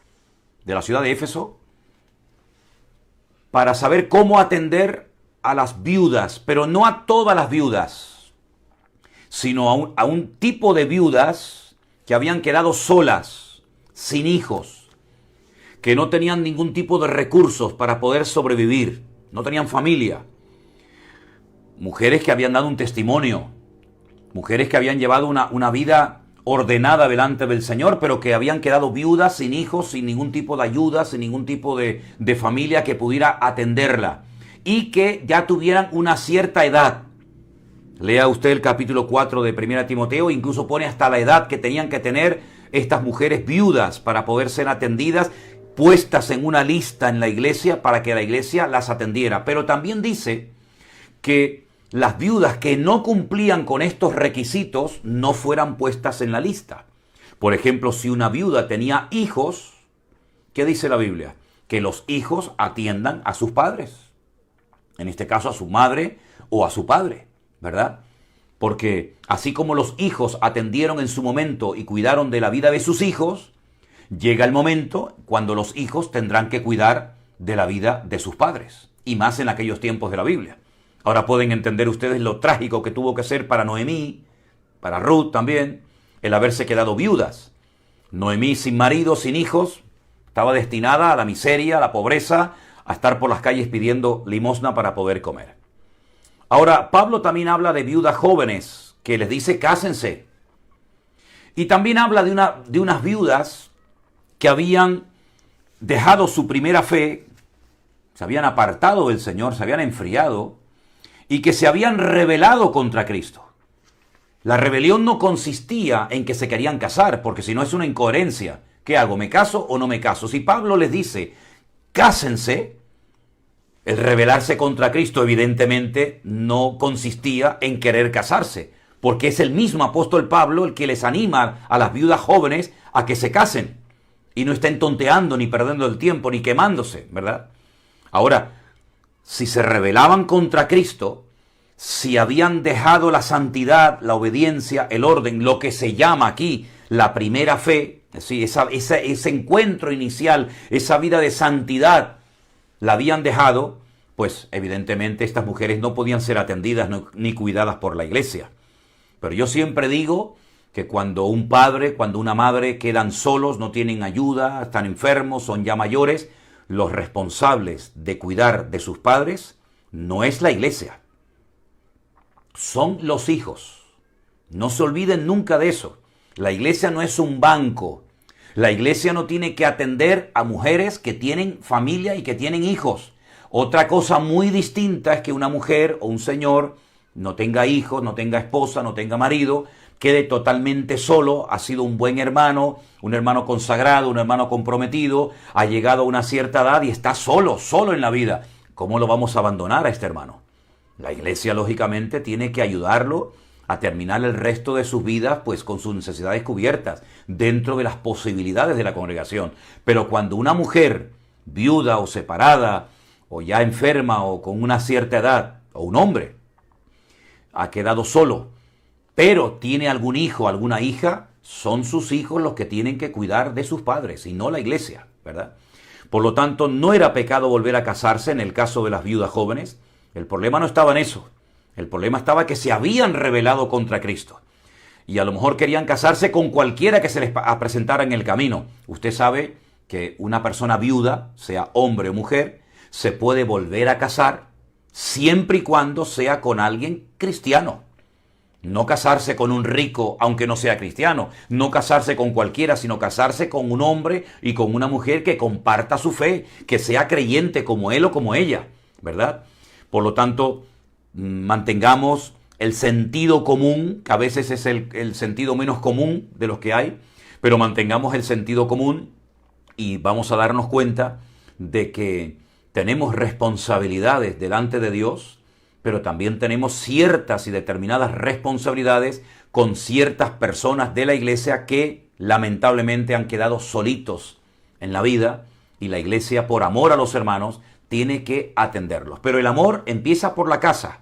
de la ciudad de Éfeso, para saber cómo atender a las viudas, pero no a todas las viudas, sino a un tipo de viudas que habían quedado solas, sin hijos, que no tenían ningún tipo de recursos para poder sobrevivir, no tenían familia. Mujeres que habían dado un testimonio, mujeres que habían llevado una vida ordenada delante del Señor, pero que habían quedado viudas, sin hijos, sin ningún tipo de ayuda, sin ningún tipo de familia que pudiera atenderla, y que ya tuvieran una cierta edad. Lea usted el capítulo 4 de 1 Timoteo, incluso pone hasta la edad que tenían que tener estas mujeres viudas para poder ser atendidas, puestas en una lista en la iglesia para que la iglesia las atendiera. Pero también dice que las viudas que no cumplían con estos requisitos no fueran puestas en la lista. Por ejemplo, si una viuda tenía hijos, ¿qué dice la Biblia? Que los hijos atiendan a sus padres. En este caso a su madre o a su padre, ¿verdad? Porque así como los hijos atendieron en su momento y cuidaron de la vida de sus hijos, llega el momento cuando los hijos tendrán que cuidar de la vida de sus padres, y más en aquellos tiempos de la Biblia. Ahora pueden entender ustedes lo trágico que tuvo que ser para Noemí, para Ruth también, el haberse quedado viudas. Noemí sin marido, sin hijos, estaba destinada a la miseria, a la pobreza, a estar por las calles pidiendo limosna para poder comer. Ahora, Pablo también habla de viudas jóvenes, que les dice cásense. Y también habla de unas viudas que habían dejado su primera fe, se habían apartado del Señor, se habían enfriado, y que se habían rebelado contra Cristo. La rebelión no consistía en que se querían casar, porque si no es una incoherencia. ¿Qué hago? ¿Me caso o no me caso? Si Pablo les dice, cásense, el rebelarse contra Cristo evidentemente no consistía en querer casarse, porque es el mismo apóstol Pablo el que les anima a las viudas jóvenes a que se casen y no estén tonteando, ni perdiendo el tiempo, ni quemándose, ¿verdad? Ahora, si se rebelaban contra Cristo, si habían dejado la santidad, la obediencia, el orden, lo que se llama aquí la primera fe, ¿sí? ese encuentro inicial, esa vida de santidad, la habían dejado, pues evidentemente estas mujeres no podían ser atendidas ni cuidadas por la iglesia. Pero yo siempre digo que cuando un padre, cuando una madre quedan solos, no tienen ayuda, están enfermos, son ya mayores, los responsables de cuidar de sus padres no es la iglesia, son los hijos. No se olviden nunca de eso. La iglesia no es un banco. La iglesia no tiene que atender a mujeres que tienen familia y que tienen hijos. Otra cosa muy distinta es que una mujer o un señor no tenga hijos, no tenga esposa, no tenga marido, quede totalmente solo, ha sido un buen hermano, un hermano consagrado, un hermano comprometido, ha llegado a una cierta edad y está solo en la vida. ¿Cómo lo vamos a abandonar a este hermano? La iglesia, lógicamente, tiene que ayudarlo a terminar el resto de sus vidas, pues con sus necesidades cubiertas, dentro de las posibilidades de la congregación. Pero cuando una mujer, viuda o separada, o ya enferma o con una cierta edad, o un hombre, ha quedado solo, pero tiene algún hijo, alguna hija, son sus hijos los que tienen que cuidar de sus padres y no la iglesia, ¿verdad? Por lo tanto, no era pecado volver a casarse en el caso de las viudas jóvenes. El problema no estaba en eso. El problema estaba que se habían rebelado contra Cristo. Y a lo mejor querían casarse con cualquiera que se les presentara en el camino. Usted sabe que una persona viuda, sea hombre o mujer, se puede volver a casar siempre y cuando sea con alguien cristiano. No casarse con un rico, aunque no sea cristiano. No casarse con cualquiera, sino casarse con un hombre y con una mujer que comparta su fe, que sea creyente como él o como ella, ¿verdad? Por lo tanto, mantengamos el sentido común, que a veces es el sentido menos común de los que hay, pero mantengamos el sentido común y vamos a darnos cuenta de que tenemos responsabilidades delante de Dios, pero también tenemos ciertas y determinadas responsabilidades con ciertas personas de la iglesia que lamentablemente han quedado solitos en la vida y la iglesia, por amor a los hermanos, tiene que atenderlos. Pero el amor empieza por la casa.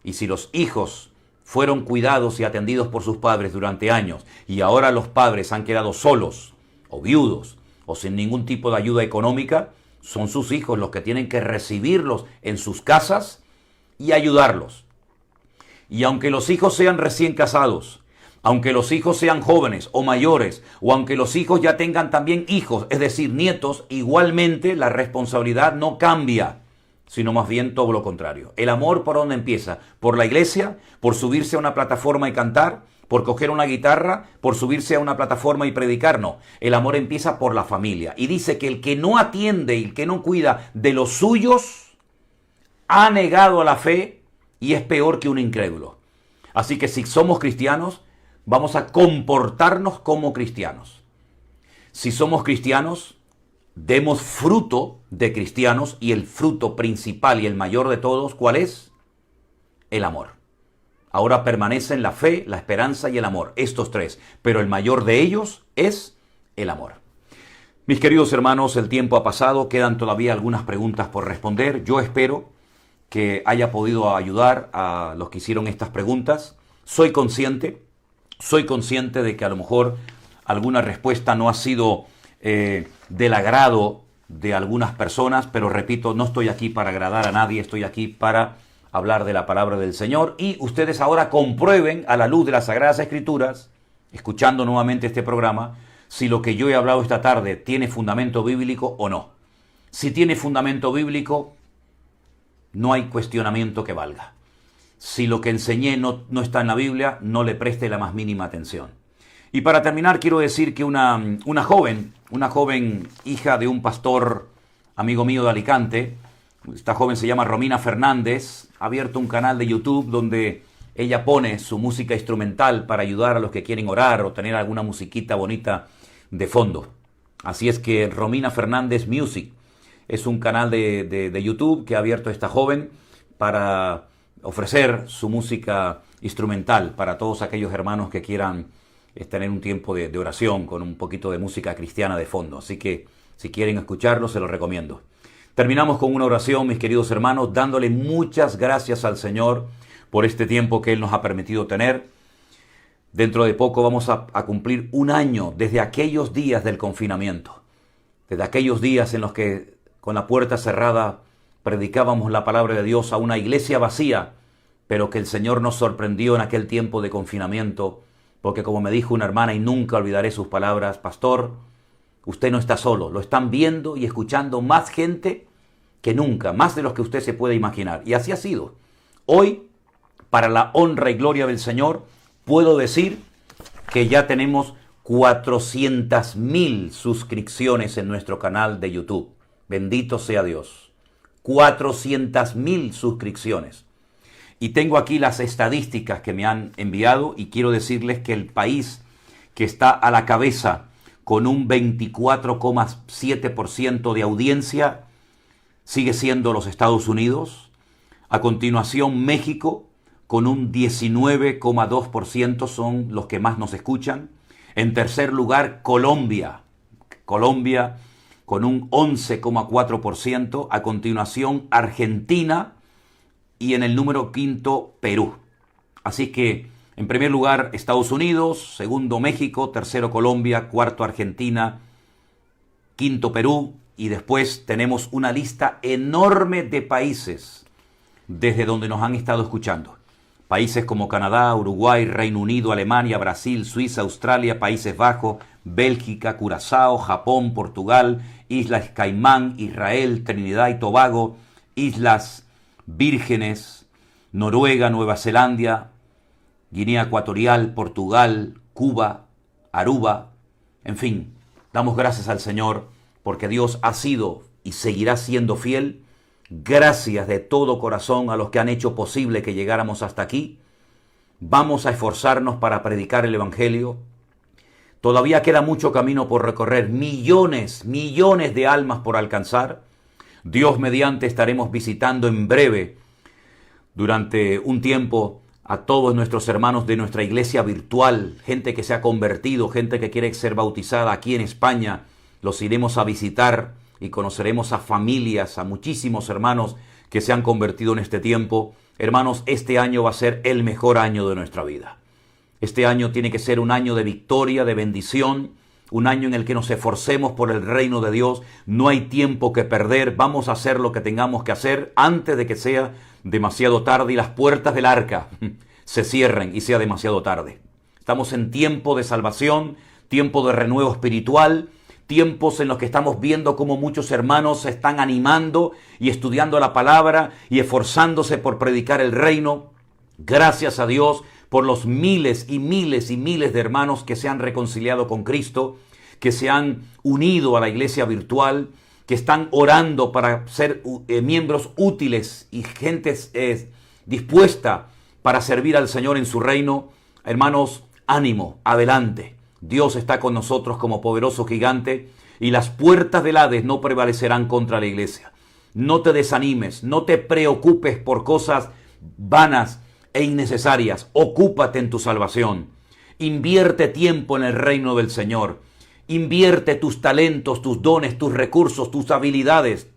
Y si los hijos fueron cuidados y atendidos por sus padres durante años y ahora los padres han quedado solos o viudos o sin ningún tipo de ayuda económica, Son sus hijos los que tienen que recibirlos en sus casas y ayudarlos. Y aunque los hijos sean recién casados, aunque los hijos sean jóvenes o mayores, o aunque los hijos ya tengan también hijos, es decir, nietos, igualmente la responsabilidad no cambia, sino más bien todo lo contrario. El amor, ¿por dónde empieza? ¿Por la iglesia? ¿Por subirse a una plataforma y cantar? ¿Por coger una guitarra? ¿Por subirse a una plataforma y predicar? No, el amor empieza por la familia. Y dice que el que no atiende y el que no cuida de los suyos, ha negado a la fe y es peor que un incrédulo. Así que si somos cristianos, vamos a comportarnos como cristianos. Si somos cristianos, demos fruto de cristianos, y el fruto principal y el mayor de todos, ¿cuál es? El amor. Ahora permanecen la fe, la esperanza y el amor, estos tres, pero el mayor de ellos es el amor. Mis queridos hermanos, el tiempo ha pasado, quedan todavía algunas preguntas por responder. Yo espero que haya podido ayudar a los que hicieron estas preguntas. Soy consciente de que a lo mejor alguna respuesta no ha sido del agrado de algunas personas, pero repito, no estoy aquí para agradar a nadie, estoy aquí para hablar de la palabra del Señor, y ustedes ahora comprueben a la luz de las Sagradas Escrituras, escuchando nuevamente este programa, si lo que yo he hablado esta tarde tiene fundamento bíblico o no. Si tiene fundamento bíblico, no hay cuestionamiento que valga. Si lo que enseñé no está en la Biblia, no le preste la más mínima atención. Y para terminar, quiero decir que una joven hija de un pastor amigo mío de Alicante, esta joven se llama Romina Fernández, ha abierto un canal de YouTube donde ella pone su música instrumental para ayudar a los que quieren orar o tener alguna musiquita bonita de fondo. Así es que Romina Fernández Music es un canal de YouTube que ha abierto esta joven para ofrecer su música instrumental para todos aquellos hermanos que quieran tener un tiempo de oración con un poquito de música cristiana de fondo. Así que si quieren escucharlo, se lo recomiendo. Terminamos con una oración, mis queridos hermanos, dándole muchas gracias al Señor por este tiempo que Él nos ha permitido tener. Dentro de poco vamos a cumplir un año desde aquellos días del confinamiento, desde aquellos días en los que con la puerta cerrada predicábamos la palabra de Dios a una iglesia vacía, pero que el Señor nos sorprendió en aquel tiempo de confinamiento, porque como me dijo una hermana, y nunca olvidaré sus palabras: pastor, usted no está solo, lo están viendo y escuchando más gente que nunca, más de los que usted se puede imaginar. Y así ha sido. Hoy, para la honra y gloria del Señor, puedo decir que ya tenemos 400,000 suscripciones en nuestro canal de YouTube. Bendito sea Dios. 400,000 suscripciones. Y tengo aquí las estadísticas que me han enviado y quiero decirles que el país que está a la cabeza con un 24,7% de audiencia sigue siendo los Estados Unidos. A continuación, México con un 19,2% son los que más nos escuchan. En tercer lugar, Colombia con un 11,4%. A continuación, Argentina. Y en el número quinto, Perú. Así que, en primer lugar, Estados Unidos, segundo, México, tercero, Colombia, cuarto, Argentina, quinto, Perú, y después tenemos una lista enorme de países desde donde nos han estado escuchando. Países como Canadá, Uruguay, Reino Unido, Alemania, Brasil, Suiza, Australia, Países Bajos, Bélgica, Curazao, Japón, Portugal, Islas Caimán, Israel, Trinidad y Tobago, Islas Vírgenes, Noruega, Nueva Zelanda, Guinea Ecuatorial, Portugal, Cuba, Aruba, en fin, damos gracias al Señor porque Dios ha sido y seguirá siendo fiel. Gracias de todo corazón a los que han hecho posible que llegáramos hasta aquí. Vamos a esforzarnos para predicar el Evangelio. Todavía queda mucho camino por recorrer, millones de almas por alcanzar. Dios mediante estaremos visitando en breve, durante un tiempo, a todos nuestros hermanos de nuestra iglesia virtual, gente que se ha convertido, gente que quiere ser bautizada aquí en España. Los iremos a visitar y conoceremos a familias, a muchísimos hermanos que se han convertido en este tiempo. Hermanos, este año va a ser el mejor año de nuestra vida. Este año tiene que ser un año de victoria, de bendición, un año en el que nos esforcemos por el reino de Dios. No hay tiempo que perder, vamos a hacer lo que tengamos que hacer antes de que sea demasiado tarde y las puertas del arca se cierren y sea demasiado tarde. Estamos en tiempo de salvación, tiempo de renuevo espiritual, tiempos en los que estamos viendo cómo muchos hermanos se están animando y estudiando la palabra y esforzándose por predicar el reino. Gracias a Dios por los miles y miles y miles de hermanos que se han reconciliado con Cristo, que se han unido a la iglesia virtual, que están orando para ser miembros útiles y gente dispuesta para servir al Señor en su reino. Hermanos, ánimo, adelante. Dios está con nosotros como poderoso gigante y las puertas del Hades no prevalecerán contra la iglesia. No te desanimes, no te preocupes por cosas vanas e innecesarias. Ocúpate en tu salvación. Invierte tiempo en el reino del Señor. Invierte tus talentos, tus dones, tus recursos, tus habilidades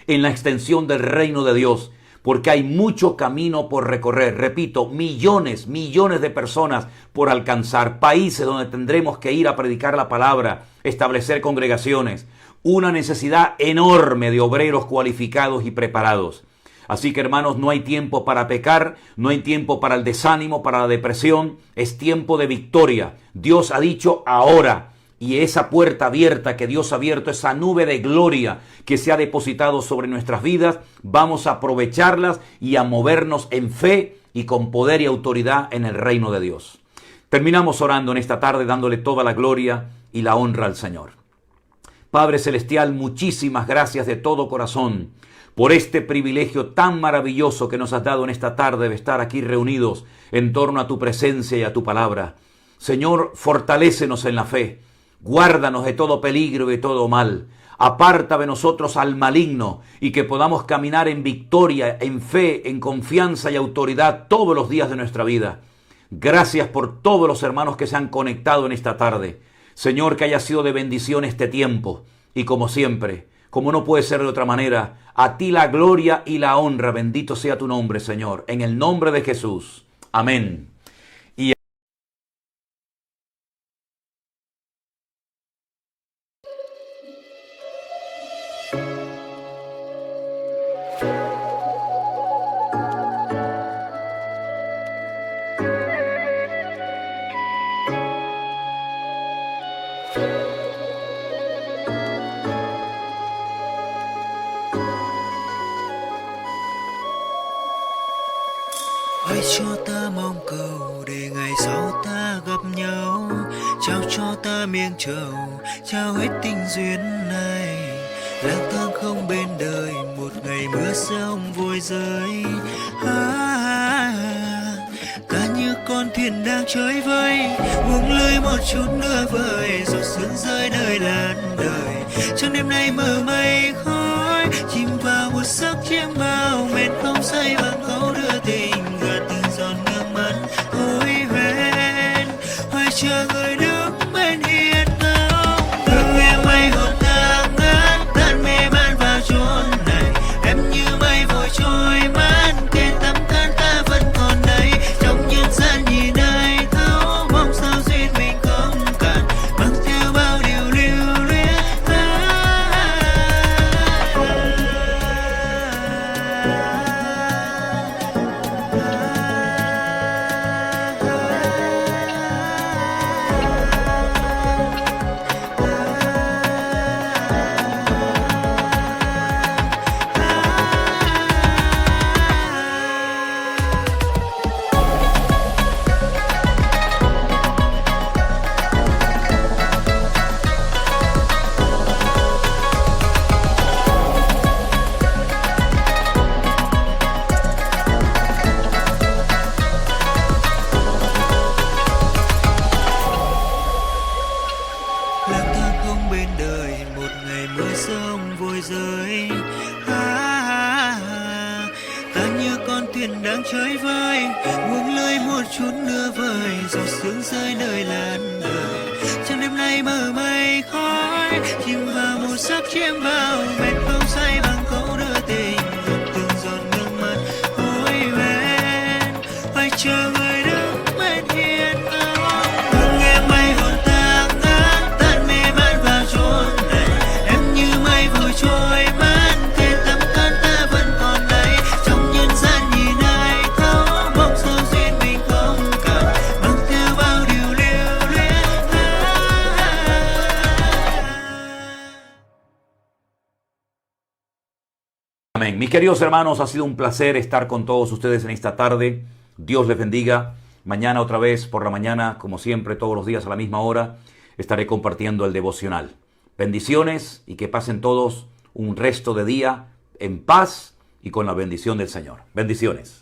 en la extensión del reino de Dios, porque hay mucho camino por recorrer. Repito, millones de personas por alcanzar, países donde tendremos que ir a predicar la palabra, establecer congregaciones, una necesidad enorme de obreros cualificados y preparados. Así que, hermanos, no hay tiempo para pecar, no hay tiempo para el desánimo, para la depresión, es tiempo de victoria. Dios ha dicho ahora. Y esa puerta abierta que Dios ha abierto, esa nube de gloria que se ha depositado sobre nuestras vidas, vamos a aprovecharlas y a movernos en fe y con poder y autoridad en el reino de Dios. Terminamos orando en esta tarde dándole toda la gloria y la honra al Señor. Padre Celestial, muchísimas gracias de todo corazón por este privilegio tan maravilloso que nos has dado en esta tarde de estar aquí reunidos en torno a tu presencia y a tu palabra. Señor, fortalécenos en la fe. Guárdanos de todo peligro y de todo mal. Aparta de nosotros al maligno y que podamos caminar en victoria, en fe, en confianza y autoridad todos los días de nuestra vida. Gracias por todos los hermanos que se han conectado en esta tarde. Señor, que haya sido de bendición este tiempo. Y como siempre, como no puede ser de otra manera, a ti la gloria y la honra. Bendito sea tu nombre, Señor. En el nombre de Jesús. Amén. Hãy cho ta mong cầu để ngày sau ta gặp nhau, trao cho ta miếng trầu, trao hết tình duyên này. Lang thang không bên đời, một ngày mưa rông vội rơi. Ta như con thuyền đang trôi vơi, buông lơi một chút nữa vời, rồi sương rơi nơi làn đời. Trong đêm nay mờ mây khói, chìm vào một giấc chiêm bao, mệt không say bằng câu đưa tình. Chờ người đứng bên hiên ngao, thương em mây hồn ta ngát, tan mê man vào chốn này. Em như mây vội trôi mất, kề tấm thân ta vẫn còn đây. Trong nhân gian nhìn ai thấu, mong sao duyên mình không cạn, mang theo bao điều lưu luyến. Chơi vơi buông lơi một chút nữa vời, giọt sương rơi nơi làn đời. Trong đêm nay mờ mây khói, chìm vào một giấc chiêm bao, mệt không say bằng câu đưa tình, từng giọt nước mắt hối ven. Phải chờ người đứng bên hiên ngao, thương em mây hồn ta ngát, tan mê Amén. Mis queridos hermanos, ha sido un placer estar con todos ustedes en esta tarde. Dios les bendiga. Mañana otra vez por la mañana, como siempre, todos los días a la misma hora, estaré compartiendo el devocional. Bendiciones y que pasen todos un resto de día en paz y con la bendición del Señor. Bendiciones.